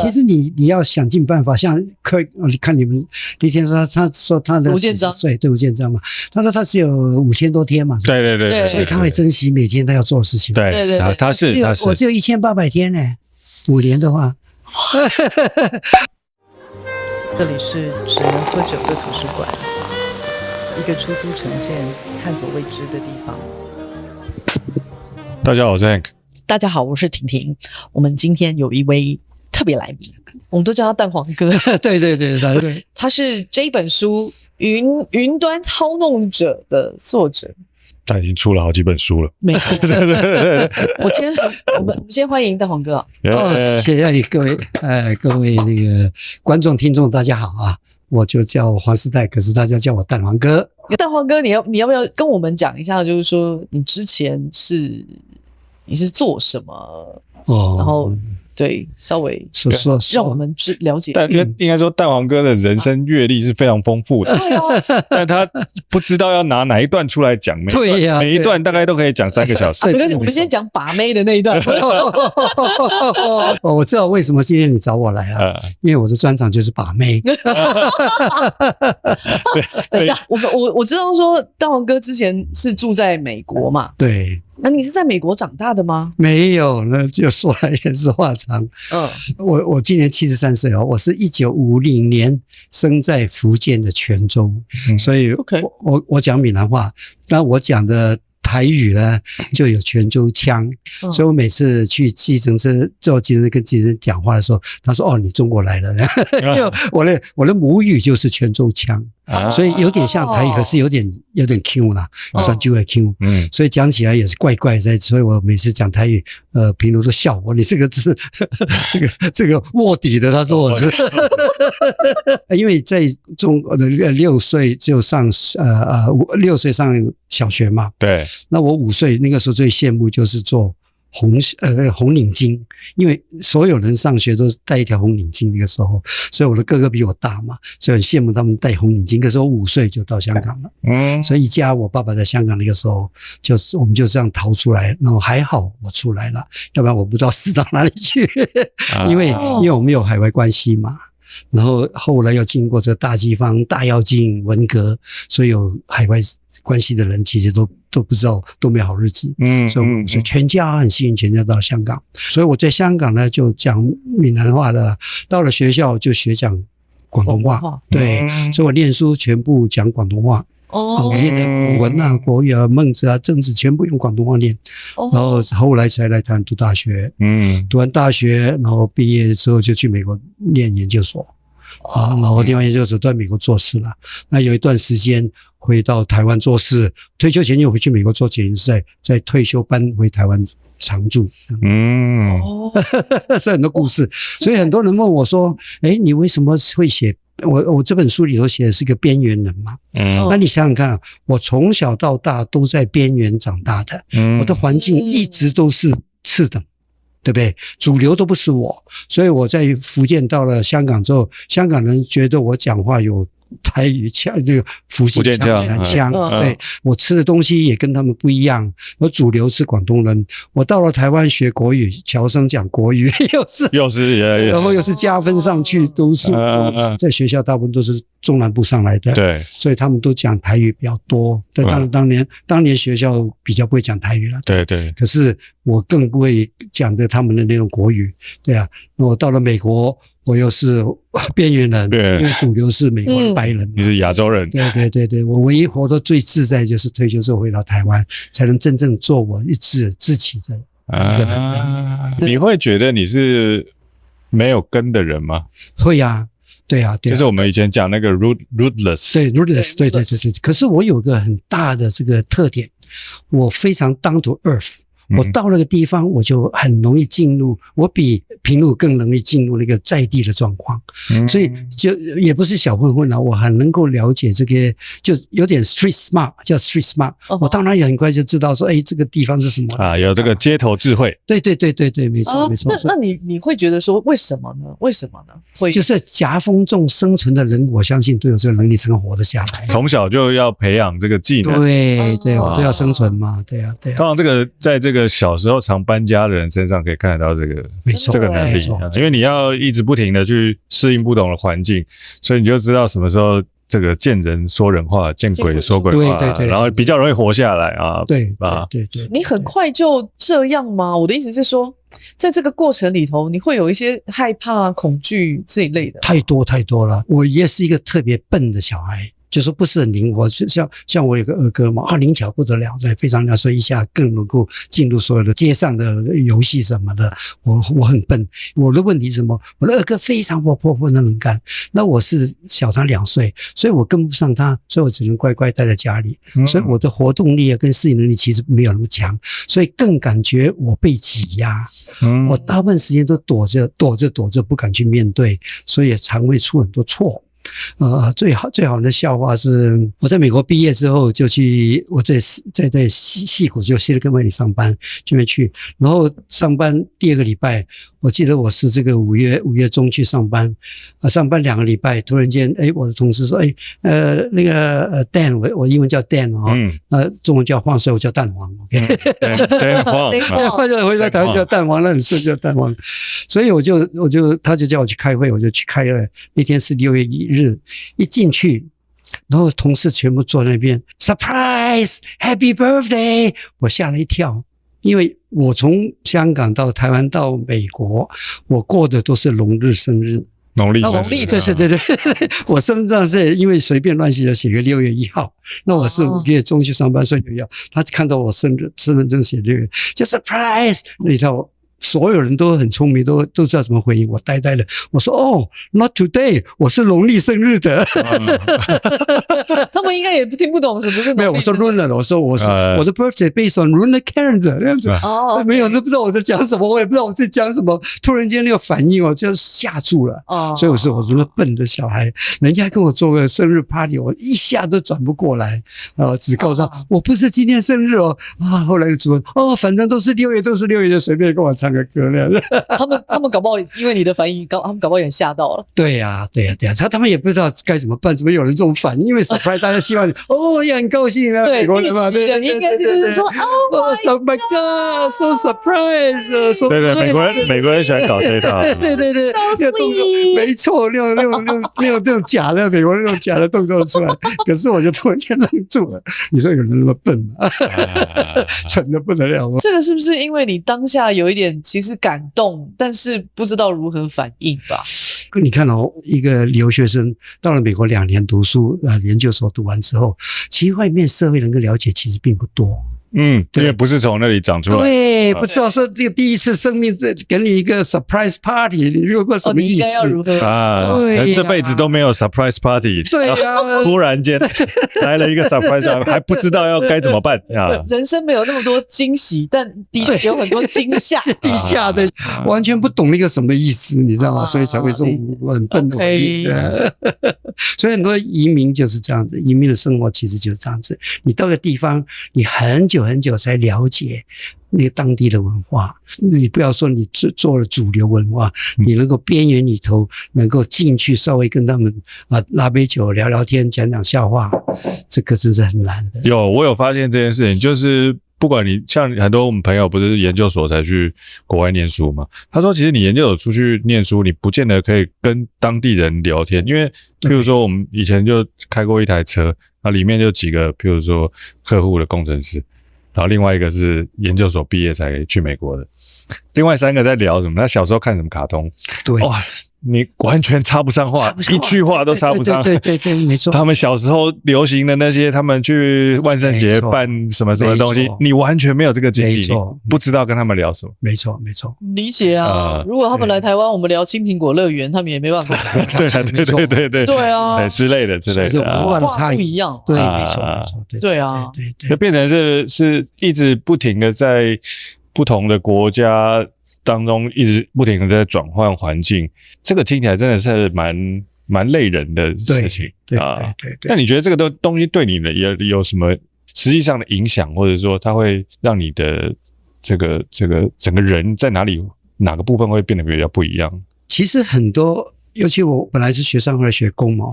其实你要想尽办法，像你看你们那天他说他的吴建章，对吴建章嘛，他说他只有5000多天嘛，对，所以他会珍惜每天他要做的事情。对，他是我只有1800天呢，5年的话。这里是只能喝酒的图书馆，一个出租成见、探索未知的地方。大家好，我是 Hank。大家好，我是婷婷。我们今天有一位特别来宾，我们都叫他蛋黄哥。对，他是这本书《云端操弄者》的作者。他已经出了好几本书了，没错。我们先欢迎蛋黄哥。谢谢各位那个观众听众，大家好啊！我就叫黄世代，可是大家叫我蛋黄哥。蛋黄哥，你要不要跟我们讲一下，就是说你之前你是做什么？然后对，稍微说让我们了解。但应该说，蛋黄哥的人生阅历是非常丰富的，但他不知道要拿哪一段出来讲。每一段大概都可以讲3个小时。没关系，我们先讲把妹的那一段。我知道为什么今天你找我来啊，因为我的专长就是把妹。等一下，我知道说蛋黄哥之前是住在美国嘛？对。那你是在美国长大的吗？没有，那就说来也是话长。我今年73岁哦，我是1950年生在福建的泉州，所以我讲闽南话，那我讲的台语呢就有泉州腔，所以我每次去计程车坐计程车跟计程车讲话的时候，他说：“哦，你中国来的。”因为我的母语就是泉州腔。所以有点像台语，可是有点 Q 啦，转就会 Q，所以讲起来也是怪怪的。所以我每次讲台语，评论都笑我，你这个是这个卧底的，他说我是，因为在中国的6岁就上6岁上小学嘛，对，那我5岁那个时候最羡慕就是做红领巾，因为所有人上学都戴一条红领巾，那个时候，所以我的哥哥比我大嘛，所以很羡慕他们戴红领巾。可是我5岁就到香港了，所以一家我爸爸在香港那个时候，我们就这样逃出来，然后还好我出来了，要不然我不知道死到哪里去，因为我们有海外关系嘛。然后后来又经过这大饥荒、大跃进、文革，所以有海外关系的人其实都不知道，都没有好日子。所以全家很幸运，全家到香港。所以我在香港呢就讲闽南话的，到了学校就学讲广东话。对，所以我念书全部讲广东话。我念的古文啊、国语啊、孟子啊、政治全部用广东话念。然后后来才来台湾读大学。读完大学，然后毕业之后就去美国念研究所。然后念完研究所在美国做事了。那有一段时间回到台湾做事，退休前又回去美国做检验师，在退休搬回台湾常住。是很多故事。所以很多人问我说：“你为什么会写？”我这本书里头写的是个边缘人嘛。那你想想看，我从小到大都在边缘长大的，我的环境一直都是次等。对不对？主流都不是我，所以我在福建到了香港之后，香港人觉得我讲话有台语腔，这个福建腔，对，我吃的东西也跟他们不一样。我主流是广东人，我到了台湾学国语，侨生讲国语，又是，然后又是加分上去读书，在学校大部分都是中南部上来的，对，所以他们都讲台语比较多。对，当年学校比较不会讲台语了，对。可是我更不会讲的他们的那种国语，对啊。那我到了美国，我又是边缘人，因为主流是美国的白人嘛，你是亚洲人，对，我唯一活得最自在就是退休之后回到台湾，才能真正做我自己的一个人。你会觉得你是没有根的人吗？会啊。对啊，就是我们以前讲那个 rootless， 对 rootless， 对。可是我有个很大的这个特点，我非常 down to earth。我到那个地方，我就很容易进入，我比平路更容易进入那个在地的状况，所以就也不是小混混了，我很能够了解这个，就有点 street smart， 叫 street smart。我到那里很快就知道说，这个地方是什么啊，有这个街头智慧。对，没错。那你会觉得说为什么呢？会就是夹缝中生存的人，我相信都有这个能力才能活得下来。从小就要培养这个技能。对，我都要生存嘛，对啊。当然，这个在这个个小时候常搬家的人身上可以看得到这个能力，因为你要一直不停的去适应不同的环境，所以你就知道什么时候这个见人说人话，见鬼说鬼话，对，然后比较容易活下来啊。对。你很快就这样吗？我的意思是说，在这个过程里头，你会有一些害怕、恐惧这一类的。太多了。我也是一个特别笨的小孩。就是不是很灵活，像我有个二哥嘛，灵巧不得了，对，非常了，所以一下更能够进入所有的街上的游戏什么的。我很笨，我的问题是什么？我的二哥非常活泼能干，那我是小他2岁，所以我跟不上他，所以我只能乖乖待在家里。所以我的活动力跟适应能力其实没有那么强，所以更感觉我被挤压。我大部分时间都躲着不敢去面对，所以常会出很多错。最好的笑话是我在美国毕业之后就去我在矽谷就Silicon Valley上班，这边去，然后上班第2个礼拜，我记得我是这个5月中去上班，上班2个礼拜，突然间我的同事说那个Dan， 我英文叫 Dan 中文叫黄，所以我叫蛋黄。蛋黄，回来台湾叫蛋黄，那很顺叫蛋黄。所以他就叫我去开会，我就去开了。那天是6月1日，一进去，然后同事全部坐在那边 ，surprise happy birthday， 我吓了一跳，因为我从香港到台湾到美国，我过的都是农历生日。农历对，我身份证是因为随便乱写个6月1号，那我是5月中去上班，所以他看到我身份证写6月，就 surprise， 你知道。所有人都很聪明，都知道怎么回应。我呆呆的，我说not today， 我是农历生日的。他们应该也听不懂什么是农历生日。没有，我说 lunar， 我说我的 birthday based on lunar calendar 这样子。没有，都不知道我在讲什么，我也不知道我在讲什么。突然间那个反应就吓住了。所以我说那笨的小孩，人家跟我做个生日 party， 我一下都转不过来。只告诉他我不是今天生日后来就主任反正都是6月，就随便跟我唱个歌那样。他们搞不好因为你的反应，他们搞不好也吓到了。对呀，他们也不知道该怎么办，怎么有人这种反应？因为 surprise 大家希望你也很高兴啊，美国人嘛，对，应该就是说Oh my God so surprise， 对，美国人喜欢搞这一套，对，so sweet， 没错，那种假的美国人那种假的动作出来，可是我就突然间愣住了。你说有人那么笨吗？蠢得不得了吗？这个是不是因为你当下有一点其实感动，但是不知道如何反应吧？你看一个留学生到了美国2年读书，研究所读完之后，其实外面社会能够了解其实并不多。因为不是从那里长出来，对，不知道说这个第一次生命给你一个 surprise party， 你如果什么意思？你应该要如何对，这辈子都没有 surprise party， 对啊，突然间来了一个 surprise， 还不知道要该怎么办啊！人生没有那么多惊喜，但的确有很多惊吓，的完全不懂那个什么意思，你知道吗？所以才会这种很笨的回应。所以很多移民就是这样子，移民的生活其实就是这样子。你到个地方，你很久才了解那个当地的文化，你不要说你做了主流文化，你能够边缘里头能够进去稍微跟他们拉杯酒聊聊天讲笑话，这个真是很难的。我有发现这件事情，就是不管你像很多我们朋友不是研究所才去国外念书嘛，他说其实你研究所出去念书，你不见得可以跟当地人聊天，因为譬如说我们以前就开过一台车，那里面就几个譬如说客户的工程师，然后另外一个是研究所毕业才去美国的，另外3个在聊什么？他小时候看什么卡通？对，哇，你完全插不上话，一句话都插不上。对，没错。他们小时候流行的那些，他们去万圣节办什么东西，你完全没有这个经历，你不知道跟他们聊什么。没错。理解啊，如果他们来台湾，我们聊青苹果乐园，他们也没办法。对啊，之类的，文化不一样。对，没错，对啊，就变成是一直不停的在不同的国家当中一直不停的在转换环境，这个听起来真的是蛮累人的事情。对。那你觉得这个东西对你的也有什么实际上的影响，或者说它会让你的这个整个人在哪个部分会变得比较不一样？其实很多，尤其我本来是学商，后来学工嘛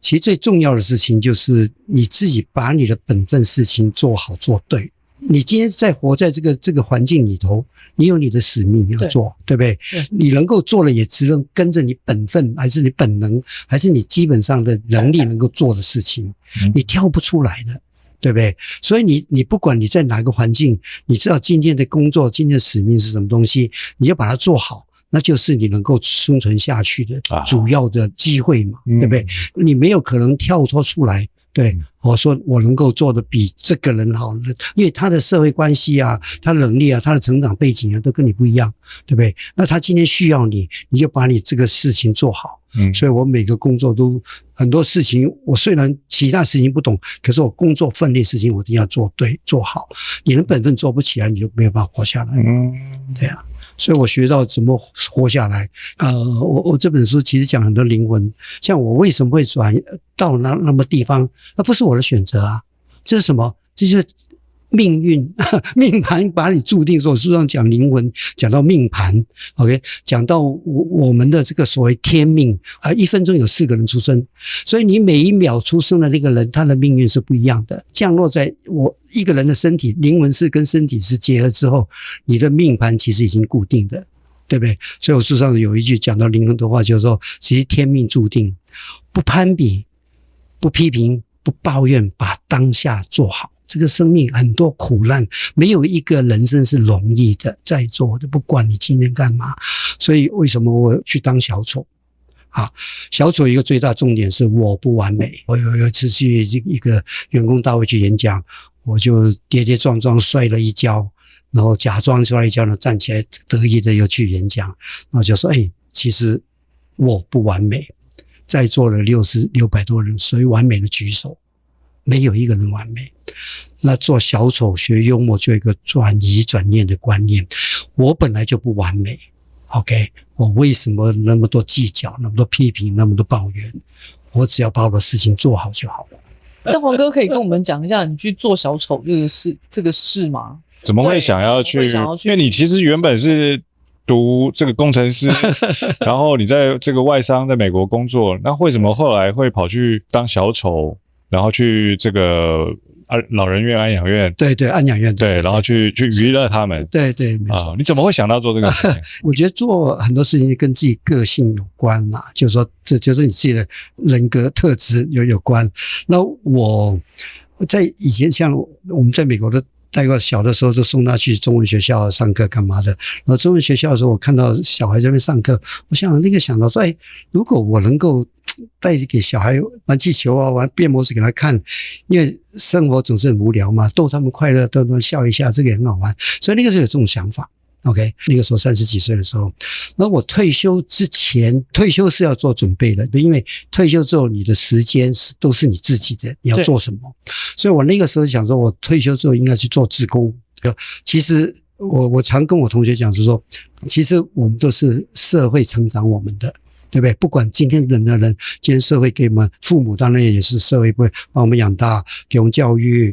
其实最重要的事情就是你自己把你的本分事情做好做对。你今天在活在这个环境里头，你有你的使命要做， 对不对？你能够做了，也只能跟着你本分，还是你本能，还是你基本上的能力能够做的事情，你跳不出来的，对不对？所以你不管你在哪个环境，你知道今天的工作，今天的使命是什么东西，你就把它做好，那就是你能够生存下去的主要的机会嘛，对不对？你没有可能跳脱出来。对，我说我能够做的比这个人好，因为他的社会关系啊，他的能力啊，他的成长背景啊，都跟你不一样，对不对？那他今天需要你，你就把你这个事情做好。所以我每个工作都很多事情，我虽然其他事情不懂，可是我工作分内事情我一定要做对做好。你的本分做不起来，你就没有办法活下来。对啊。所以我学到怎么活下来。我这本书其实讲很多灵魂，像我为什么会转到那么地方，那不是我的选择啊，这是什么？这就是命运命盘把你注定。所以我书上讲灵魂，讲到命盘 ，OK， 讲到我们的这个所谓天命，1分钟有4个人出生，所以你每一秒出生的那个人，他的命运是不一样的。降落在我一个人的身体，灵魂是跟身体是结合之后，你的命盘其实已经固定的，对不对？所以我书上有一句讲到灵魂的话，就是说，其实天命注定，不攀比，不批评，不抱怨，把当下做好。这个生命很多苦难，没有一个人生是容易的，在座的不管你今天干嘛。所以为什么我去当小丑啊？小丑一个最大重点是我不完美。我有一次去一个员工大会去演讲，我就跌跌撞撞摔了一跤，然后假装摔了一跤呢，站起来得意的又去演讲，然后就说其实我不完美。在座的600多人，谁完美的举手？没有一个人完美。那做小丑学幽默就有一个转移转念的观念，我本来就不完美 OK， 我为什么那么多计较，那么多批评，那么多抱怨？我只要把我的事情做好就好了。但黄哥可以跟我们讲一下你去做小丑这个事吗？怎么会想要去？因为你其实原本是读这个工程师然后你在这个外商在美国工作，那为什么后来会跑去当小丑，然后去这个老人院安养院？对对，安养院。对，然后去娱乐他们。对对，没错。你怎么会想到做这个事情？我觉得做很多事情跟自己个性有关啦，就是说这就是你自己的人格特质有关。那我在以前像我们在美国的带过，小的时候就送他去中文学校上课干嘛的。然后中文学校的时候，我看到小孩在那边上课，我想到说，如果我能够带给小孩玩气球啊，玩变魔术给他看，因为生活总是很无聊嘛，逗他们快乐，逗他们笑一下，这个也很好玩。所以那个时候有这种想法。OK， 那个时候30几岁的时候，然后我退休之前，退休是要做准备的，因为退休之后你的时间都是你自己的，你要做什么？所以我那个时候想说，我退休之后应该去做志工。其实我常跟我同学讲，是说，其实我们都是社会成长我们的。对不对？不管今天人的人，今天社会给我们父母，当然也是社会会把我们养大，给我们教育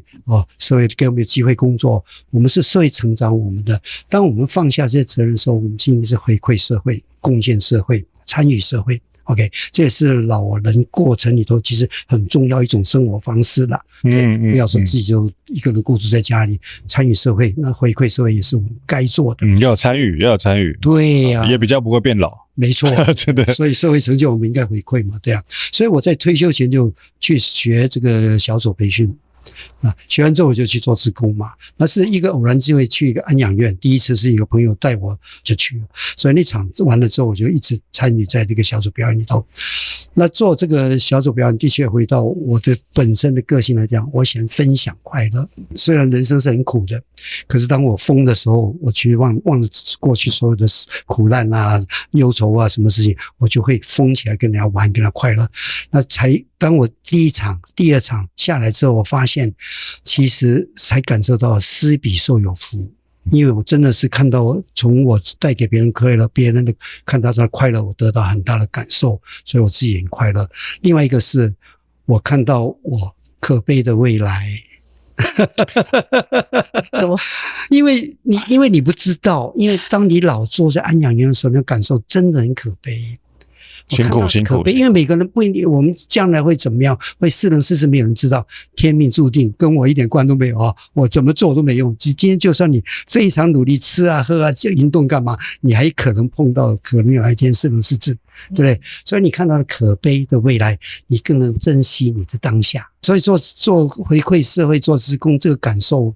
社会给我们有机会工作，我们是社会成长我们的。当我们放下这些责任的时候，我们今天是回馈社会、贡献社会、参与社会。OK， 这也是老人过程里头其实很重要一种生活方式啦。不要说自己就一个人孤独在家里，参与社会，那回馈社会也是我们该做的。要参与。对呀，也比较不会变老。没错，真的。所以社会成就我们应该回馈嘛，对啊。所以我在退休前就去学这个小丑培训。学完之后我就去做志工嘛，那是一个偶然机会去一个安养院，第一次是一个朋友带我就去了，所以那场完了之后我就一直参与在这个小丑表演里头。那做这个小丑表演的确回到我的本身的个性来讲，我想分享快乐。虽然人生是很苦的，可是当我疯的时候，我去忘了过去所有的苦难啊、忧愁啊什么事情，我就会疯起来跟人家玩，跟人家快乐。那当我第一场、第二场下来之后，我发现其实才感受到施比受有福，因为我真的是看到从我带给别人快乐，别人的看到他的快乐，我得到很大的感受，所以我自己很快乐。另外一个是我看到我可悲的未来。怎么？因为你不知道，因为当你老坐在安养院的时候，那感受真的很可悲。辛苦，可悲，因为每个人不一定，我们将来会怎么样，会是人是事，没有人知道，天命注定，跟我一点关都没有啊！我怎么做都没用。今天就算你非常努力吃啊喝啊，就运动干嘛，你还可能碰到，可能有一天是人是智，对不对？所以你看到了可悲的未来，你更能珍惜你的当下。所以做回馈社会、做志工这个感受，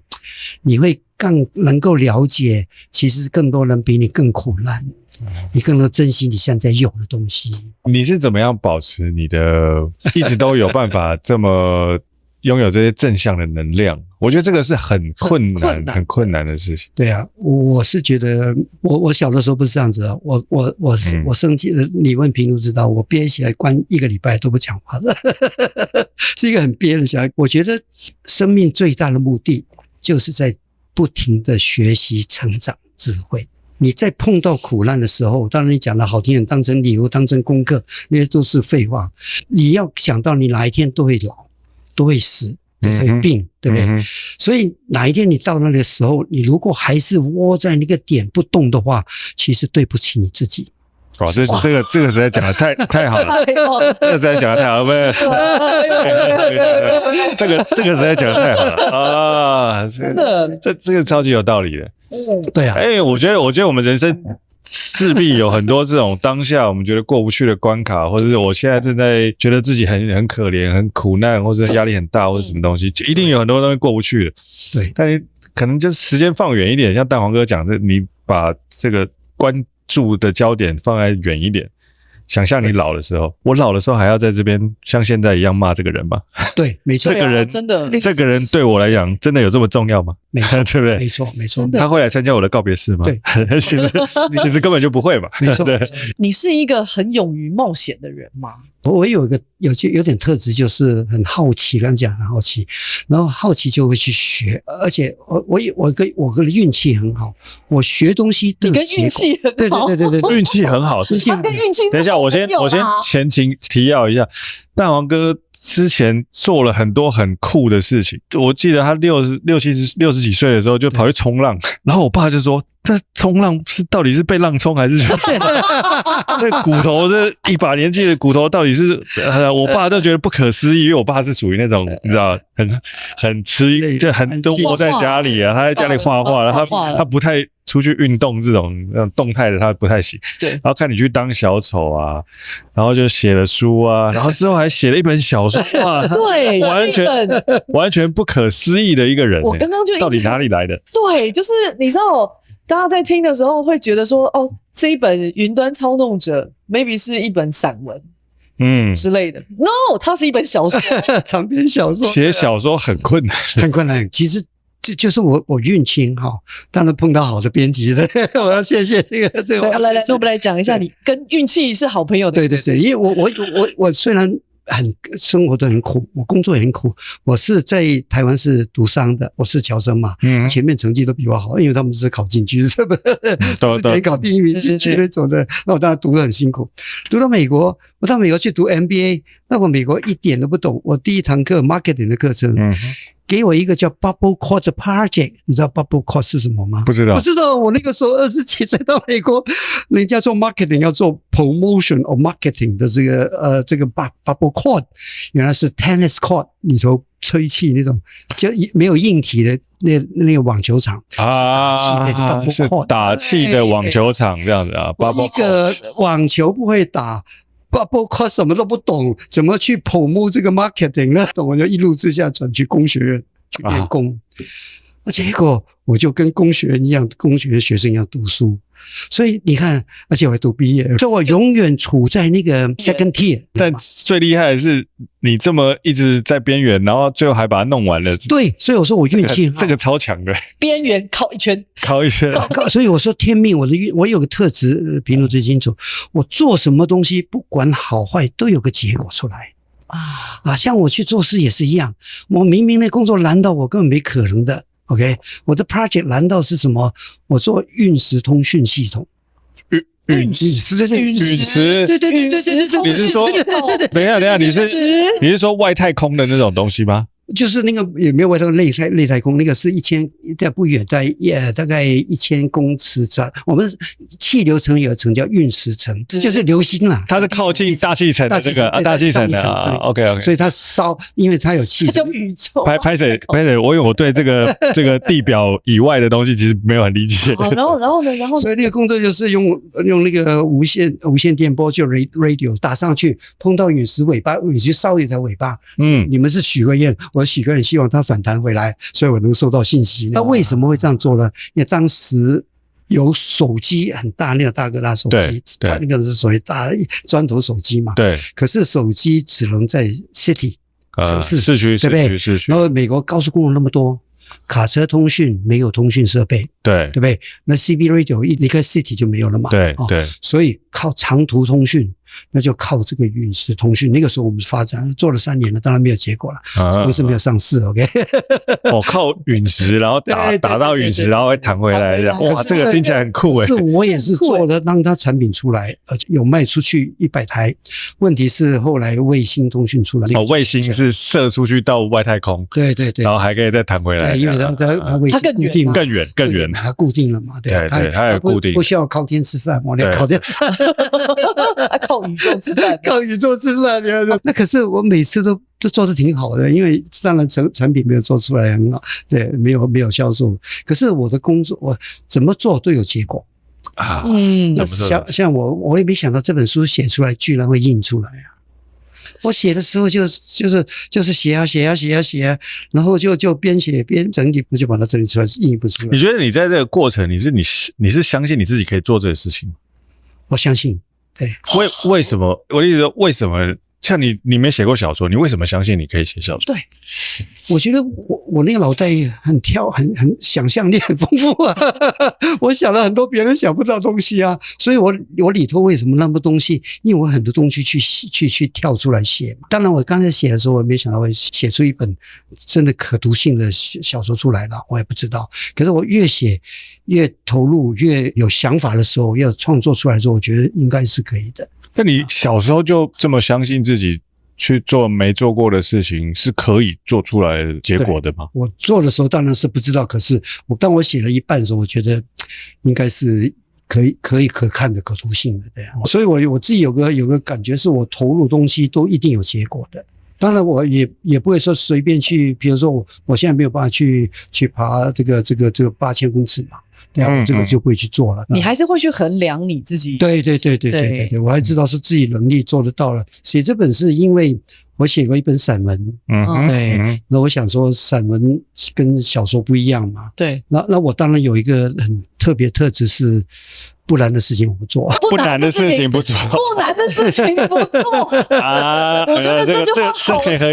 你会更能够了解，其实更多人比你更苦难。你更能珍惜你现在有的东西。你是怎么样保持你的一直都有办法这么拥有这些正向的能量？我觉得这个是很困难的事情。对啊，我是觉得我小的时候不是这样子啊，我生气了，你问平如知道，我憋起来关1个礼拜都不讲话的，是一个很憋的小孩。我觉得生命最大的目的就是在不停的学习、成长、智慧。你在碰到苦难的时候，当然你讲的好听点，当成礼物，当成功课，那些都是废话。你要想到你哪一天都会老，都会死，都会病，对不对？所以哪一天你到那个时候，你如果还是窝在那个点不动的话，其实对不起你自己。哇，这个实在讲的太好了，这个实在讲的太好了，不是？这个实在讲的太好了啊！真的，这个超级有道理的。对啊。我觉得我们人生势必有很多这种当下我们觉得过不去的关卡，或者是我现在正在觉得自己很可怜、很苦难，或者压力很大，或者什么东西，就一定有很多东西过不去的。对，但你可能就时间放远一点，像蛋黄哥讲的，你把这个关注的焦点放在远一点，想象你老的时候，我老的时候还要在这边像现在一样骂这个人吗？对，没错，这个人真的，这个人对我来讲真的有这么重要吗？没错，对不对？没错，他会来参加我的告别式吗？对，其实根本就不会嘛。没错，对。你是一个很勇于冒险的人吗？我有一个有点特质，就是很好奇，刚才讲很好奇，然后好奇就会去学，而且我的运气很好，我学东西都有结果。你跟运气很好，对，运气很好，他跟运气等一下，我先前情提要一下，蛋黄哥之前做了很多很酷的事情，我记得他60几岁的时候就跑去冲浪，然后我爸就说，这冲浪到底是被浪冲还是这骨头这一把年纪的骨头到底是我爸都觉得不可思议，因为我爸是属于那种你知道很吃就很都窝在家里啊，他在家里画画，他不太出去运动这种动态的他不太行。对，然后看你去当小丑啊，然后就写了书啊，然后之后还写了一本小说啊，对，完全不可思议的一个人。我刚刚就到底哪里来的？对，就是你知道，大家在听的时候会觉得说，哦，这一本《云端操弄者》maybe 是一本散文，之类的。No， 它是一本小说，长篇小说。写小说很困难，很困难。其实就是我运气很好，当然碰到好的编辑的。我要谢谢这个。来，那我们来讲一下，你跟运气是好朋友的。对，因为我虽然生活都很苦，我工作也很苦。我是在台湾是读商的，我是侨生嘛，前面成绩都比我好，因为他们是考进去，是不是？是可以考第一名进去那种的。那我当然读得很辛苦。读到美国，我到美国去读 MBA， 那我美国一点都不懂。我第一堂课 marketing 的课程，给我一个叫 Bubble Quad Project， 你知道 Bubble Quad 是什么吗？不知道。我那个时候20几岁到美国，人家做 marketing 要做 promotion of marketing 的这个 Bubble Quad， 原来是 tennis court 里头吹气那种，就没有硬体的那个网球场啊，是打气的网球场这样子啊。一个网球不会打。Bubble Quad 什么都不懂，怎么去 promote 这个 marketing 呢？我就一路之下转去工学院去练功，结果我就跟工学院一样，工学院学生一样读书。所以你看，而且我还读毕业，所以我永远处在那个 second tier。但最厉害的是，你这么一直在边缘，然后最后还把它弄完了。对，所以我说我运气这个超强的，边缘靠一圈。所以我说天命，我有个特质，评论最清楚，我做什么东西不管好坏都有个结果出来像我去做事也是一样，我明明那工作难到我根本没可能的。OK， 我的 project 难道是什么？我做运时通讯系统。陨石，对，你是说，等一下，你是说外太空的那种东西吗？就是那个也没有外太空，类太空那个是在不远，大概1000公尺长。我们气流层有一层叫陨石层，就是流星啦。它是靠近大气层的这个大气层的OK， 所以它因为它有气层，它叫宇宙。拍谁，我对这个地表以外的东西其实没有很理解。然后呢？所以那个工作就是用那个无线电波，就 radio 打上去，碰到陨石尾巴，陨石烧一条尾巴。你们是许个愿，我许个愿，希望它反弹回来，所以我能收到信息。那为什么会这样做呢？因为当时有手机很大，那个大哥大手机，它那个是所谓大砖头手机嘛。对。可是手机只能在 city 城市市区，对不对？然后美国高速公路那么多。卡车通讯没有通讯设备，对不对？那 CB radio 一离开 city 就没有了嘛，对，所以靠长途通讯，那就靠这个陨石通讯。那个时候我们发展做了3年了，当然没有结果了，公司没有上市。OK， 靠陨石，然后打到陨石，然后会弹回来的。哇，这个听起来很酷诶。是我也是做了，让它产品出来，而且有卖出去100台。问题是后来卫星通讯出来，卫星是射出去到外太空，对，然后还可以再弹回来。因为它卫星固定，更远，它固定了嘛，对，它有固定，不需要靠天吃饭，我连靠天吃饭，靠宇宙吃饭，靠宇宙吃饭。那可是我每次都做得挺好的，因为当然产品没有做出来很好，对，没有销售。可是我的工作，我怎么做都有结果啊。像我也没想到这本书写出来居然会印出来啊。我写的时候就是写啊，然后就边写边整理，就把它整理出来，印不出来。你觉得你在这个过程，你是相信你自己可以做这个事情吗？我相信，对。为什么？我的意思说，为什么？像你没写过小说，你为什么相信你可以写小说？对，我觉得我那个脑袋很想象力很丰富啊，我想了很多别人想不到的东西啊，所以我里头为什么那么多东西？因为我很多东西去跳出来写嘛。当然，我刚才写的时候，我没想到会写出一本真的可读性的小说出来了，我也不知道。可是我越写越投入，越有想法的时候，要创作出来的时候，我觉得应该是可以的。那你小时候就这么相信自己去做没做过的事情是可以做出来结果的吗？我做的时候当然是不知道，可是当我写了一半的时候，我觉得应该是可看的可读性的这样。所以我自己有个感觉，是我投入东西都一定有结果的。当然我也不会说随便去，比如说我现在没有办法去爬这个8000公尺嘛。我这个就不会去做了。你还是会去衡量你自己。对，我还知道是自己能力做得到了。写这本是因为我写过一本散文，那我想说散文跟小说不一样嘛。对，那我当然有一个很特别特质是。不难的事情我不做，不难的事情不做，不难的事情不做啊！我觉得这句话好帅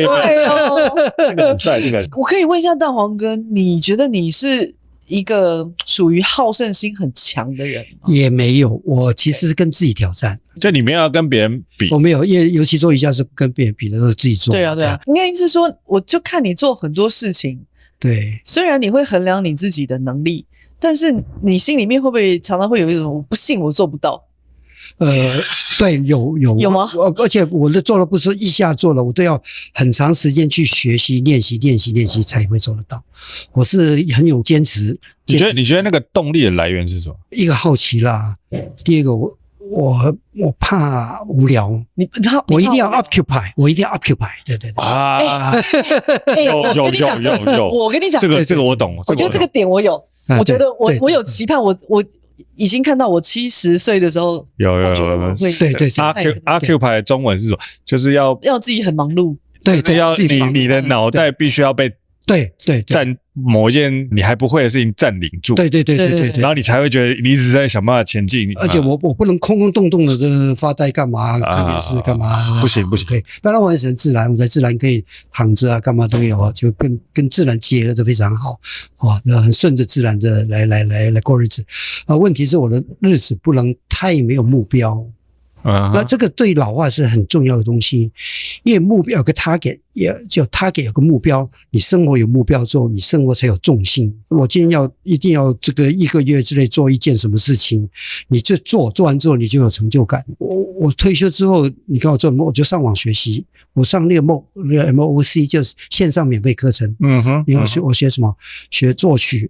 哦，这个很帅，这个。我可以问一下大黄哥，你觉得你是一个属于好胜心很强的人吗？也没有，我其实是跟自己挑战。就你没有要跟别人比？我没有，因为尤其做瑜伽是不跟别人比的，都是自己做。对啊，应该是说，我就看你做很多事情，对，虽然你会衡量你自己的能力。但是你心里面会不会常常会有一种我不信我做不到？对，有吗？而且我的做了不是一下做了，我都要很长时间去学习、练习才会做得到。我是很有坚持。你觉得那个动力的来源是什么？一个好奇啦，第二个我怕无聊，你怕我一定要 occupy， 对啊！有，我跟你讲，这个我懂，我觉得这个点我有。我觉得我有期盼，我已经看到我70岁的时候有对 occupy 中文是什么？就是要自己很忙碌，对，要你的脑袋必须要被对占某一件你还不会的事情占领住，对，然后你才会觉得你一直在想办法前进。而且我不能空洞洞的发呆干嘛，看电视干嘛？不行。对，当然我很喜欢自然，我在自然可以躺着啊，干嘛都有啊，就跟自然结合的非常好啊，那很顺着自然的来过日子啊。问题是我的日子不能太没有目标。那这个对老化是很重要的东西，因为目标有个 target，也就 target 有个目标，你生活有目标之后，你生活才有重心。我今天一定要这个1个月之内做一件什么事情，你就做完之后你就有成就感。我退休之后，你看我做什么，我就上网学习。我上那个 MOOC 就是线上免费课程。你我学什么？学作曲。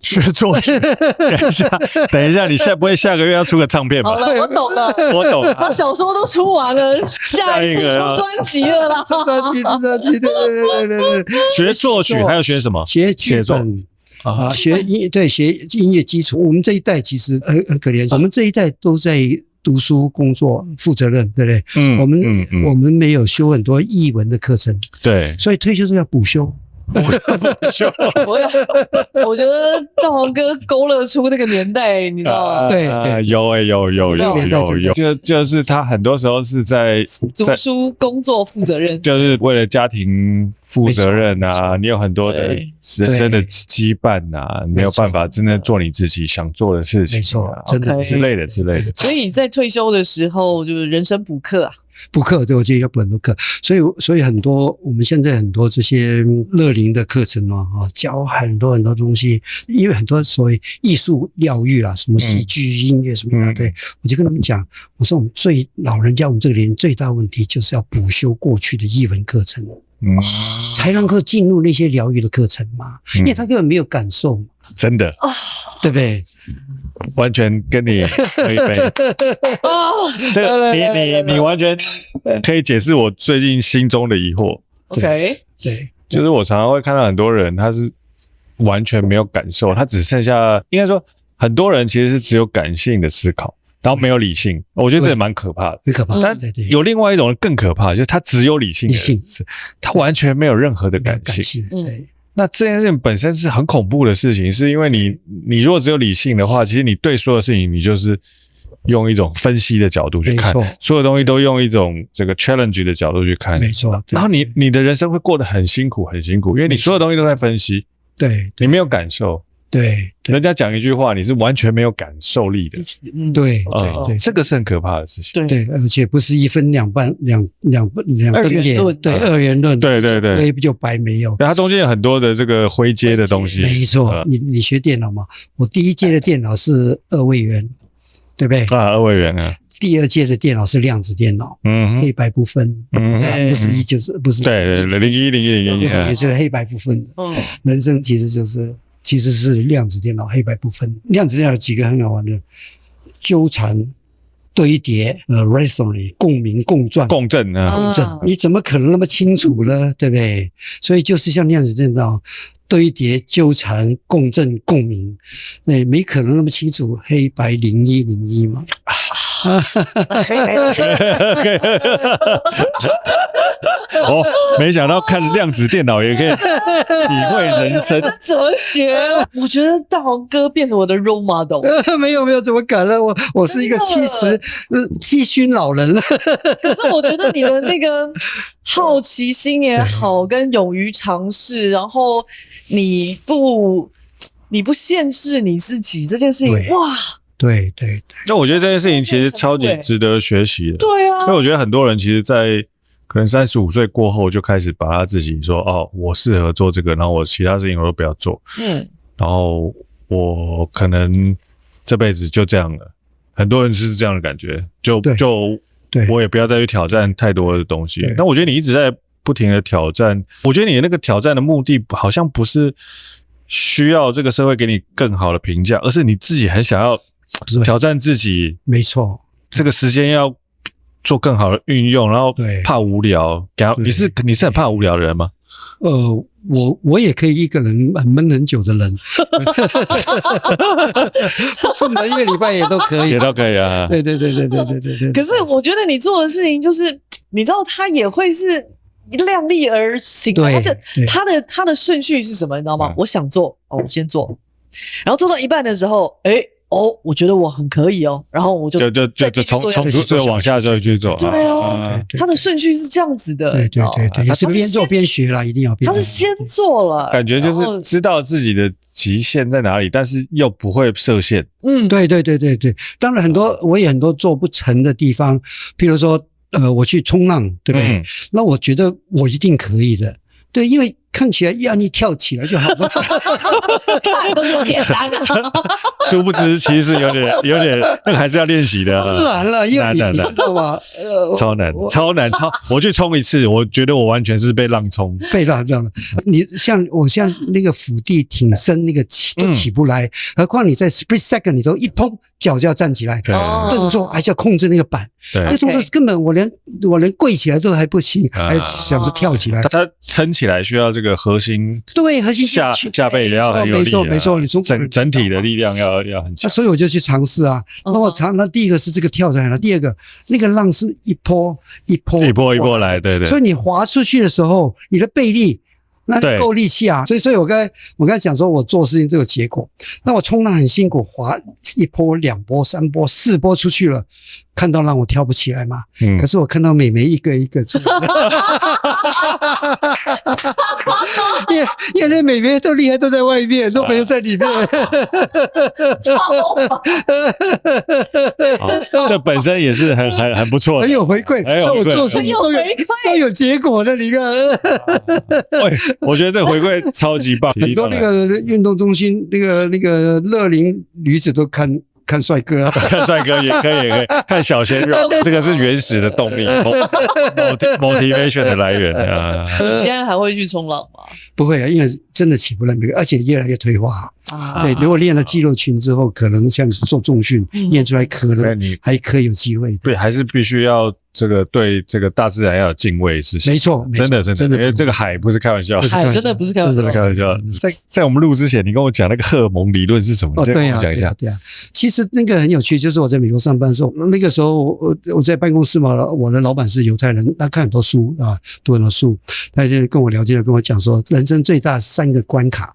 等一下，你不会下个月要出个唱片吧？好了，我懂了，我懂了。他小说都出完了，下一次出专辑了啦。出专辑，对。学作曲还要学什么？学剧本学音乐基础。我们这一代其实很可怜，我们这一代都在读书、工作、负责任，对不对？我们没有修很多艺文的课程，对，所以退休是要补修。我觉得大黄哥勾勒出那个年代，你知道吗？对，有，就是他很多时候是在读书、工作、负责任，就是为了家庭负责任啊。你有很多的人生的羁绊啊，没有办法真的做你自己想做的事情，没错，真的之类的。所以在退休的时候，就是人生补课啊。补课，对，我觉得要补很多课，所以很多我们现在很多这些乐龄的课程教很多东西，因为很多所谓艺术疗愈啦，什么戏剧、音乐什么的，对，我就跟他们讲，我说我们老人家我们这个年龄最大问题就是要补修过去的艺文课程，才能够进入那些疗愈的课程嘛，因为他根本没有感受嘛，真的，对不对？完全跟你可以背这个你完全可以解释我最近心中的疑惑。OK， 对，就是我常常会看到很多人，他是完全没有感受，他只剩下，应该说很多人其实是只有感性的思考，然后没有理性。我觉得这也蛮可怕的，很可怕。但有另外一种人更可怕，就是他只有理性，他完全没有任何的感性。那这件事情本身是很恐怖的事情，是因为你如果只有理性的话，其实你对所有事情你就是用一种分析的角度去看，所有东西都用一种这个 challenge 的角度去看，没错。然后你的人生会过得很辛苦，因为你所有东西都在分析，对，你没有感受。对，人家讲一句话，你是完全没有感受力的。对，这个是很可怕的事情。对，而且不是一分两半两瞪眼，对，二元论，对，黑不就白没有。它中间有很多的这个灰阶的东西。没错，你学电脑嘛？我第一届的电脑是2位元，对不对？2位元啊。第二届的电脑是量子电脑，黑白不分，不是1就是不是。对，01，不是也就是黑白不分。人生其实是量子电脑黑白不分。量子电脑有几个很好玩的，纠缠、堆叠、resonate 共鸣、共振，你怎么可能那么清楚呢？对不对？所以就是像量子电脑堆叠、纠缠、共振、共鸣，那没可能那么清楚黑白01嘛。没想到看量子电脑也可以体会人生哲学。我觉得大黄哥变成我的 role model。没有，怎么可能？我是一个70熏老人了。可是我觉得你的那个好奇心也好，跟勇于尝试，然后你不限制你自己这件事情，哇！对。那我觉得这件事情其实超级值得学习的。对啊，因为我觉得很多人其实在可能35岁过后就开始把他自己说，我适合做这个，然后我其他事情我都不要做。然后我可能这辈子就这样了。很多人是这样的感觉，就我也不要再去挑战太多的东西。但我觉得你一直在不停的挑战，我觉得你的那个挑战的目的好像不是需要这个社会给你更好的评价，而是你自己很想要挑战自己。没错，这个时间要做更好的运用，然后怕无聊。你是很怕无聊的人吗？我也可以一个人很闷很久的人，不出门1个礼拜也都可以啊。对。可是我觉得你做的事情就是，你知道他也会是量力而行，而且他的顺序是什么？你知道吗？我想做，我先做，然后做到一半的时候，我觉得我很可以然后我就从往下就去做。对啊，他的顺序是这样子的。对，也是边做边学啦，一定要边。他是先做了，感觉就是知道自己的极限在哪里，但是又不会设限。对。当然我也很多做不成的地方，譬如说我去冲浪，对不对？那我觉得我一定可以的。对，因为看起来要你跳起来就好了，看都不简单啊。殊不知其实有点那个还是要练习的、当然了，因为你知道吗？超难，我去冲一次，我觉得我完全是被浪冲。被浪这样的，你像那个伏地挺身那个都起不来，何况你在 split second 你都一碰脚就要站起来，动作还是要控制那个板，那个动作根本我连跪起来都还不行，还想着跳起来。它撑起来需要这个核心，对，核心下背要很有力、没错，你从整体的力量要很强。所以我就去尝试啊。那第一个是这个跳上来了，第二个那个浪是一波来，对。所以你滑出去的时候，你的背力那够力气啊。所以我刚才讲说我做事情都有结果。那我冲浪很辛苦，滑1波、2波、3波、4波出去了，看到浪我跳不起来嘛。可是我看到美眉一个一个出来，因为那美眉都厉害，都在外面，都没有在里面。这本身也是很不错的，很有回馈，所以我做事情都有结果的。你看，我觉得这个回馈超级棒。很多那个运动中心，那个乐龄女子都看帅哥啊，看帅哥也可以看小鲜肉，这个是原始的动力 motivation 的来源啊。你现在还会去冲浪吗？不会啊，因为真的起不来，而且越来越退化。对，如果练了肌肉群之后，可能像做重训练出来，可能还可以有机会。对，还是必须要对这个大自然要有敬畏之心。没错，真的，因为这个海不是开玩笑，海真的不是开玩笑。在我们录之前，你跟我讲那个荷尔蒙理论是什么？对啊，讲一下。对啊，其实那个很有趣，就是我在美国上班的时候，那个时候我在办公室嘛，我的老板是犹太人，他看很多书啊，读很多书，他就跟我聊天，跟我讲说，人生最大3个关卡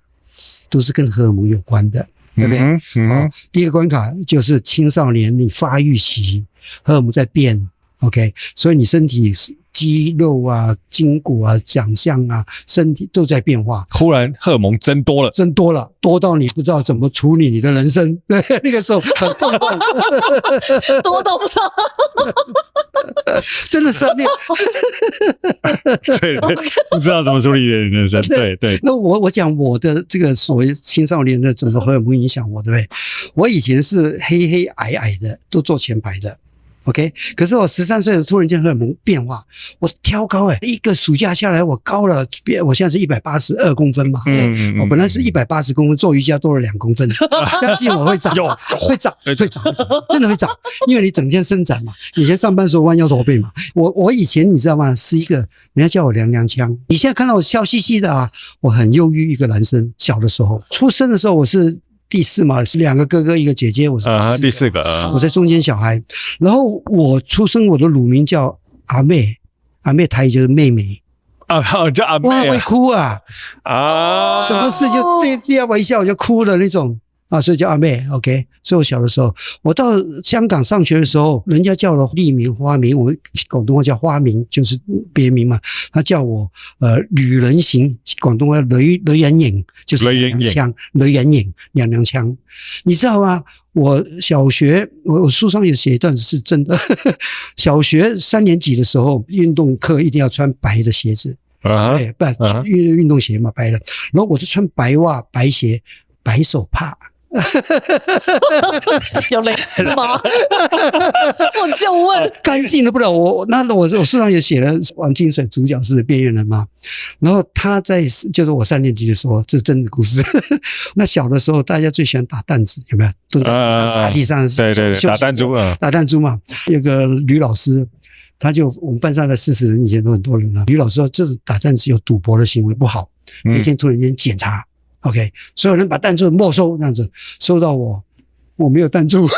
都是跟荷尔蒙有关的。对不对？第一个关卡就是青少年你发育期，荷尔蒙在变 ，OK， 所以你身体肌肉啊、筋骨啊、长相啊，身体都在变化。忽然荷尔蒙增多了，多到你不知道怎么处理你的人生。对，那个时候很动荡，多到不知道，真的是那对，不知道怎么处理你的人生。对。那我讲我的这个所谓青少年的整个荷尔蒙影响我，对不对？我以前是黑矮的，都坐前排的。OK， 可是我13岁的突然间荷尔蒙变化，我挑高一个暑假下来我高了，我现在是182公分嘛，我本来是180公分，做瑜伽多了2公分，相信我会长，会长，真的会长，因为你整天伸展嘛，以前上班的时候弯腰驼背嘛，我以前你知道吗，是一个人家叫我娘娘腔，你现在看到我笑嘻嘻的啊，我很忧郁一个男生，小的时候出生的时候我是第4嘛，是2个哥哥1个姐姐，我是第4个，我在中间小孩。然后我出生，我的乳名叫阿妹，阿妹台语就是妹妹啊，叫阿妹，哇，会哭啊，什么事就对我一笑我就哭的那种啊，所以叫阿妹 ，OK。所以我小的时候，我到香港上学的时候，人家叫了艺名花名，我广东话叫花名，就是别名嘛。他叫我旅人行，广东话雷人影，就是娘娘腔，雷人影娘娘腔，你知道吗？我小学，我书上有写一段是真的，小学3年级的时候，运动课一定要穿白的鞋子，对，不然运动鞋嘛，白的，然后我就穿白袜、白鞋、白手帕。有蕾丝吗？我就问，干净的不了。我书上也写了王金水主角是边缘人嘛，然后他就是我3年级的时候，这是真的故事。那小的时候大家最喜欢打弹子，有没有？蹲在地上撒地上，对，打弹珠嘛。有个吕老师，我们班上的40人以前都很多人啊。吕老师说这打弹子有赌博的行为不好，那天突然间检查。OK， 所有人把弹珠没收，这样子收到我没有弹珠，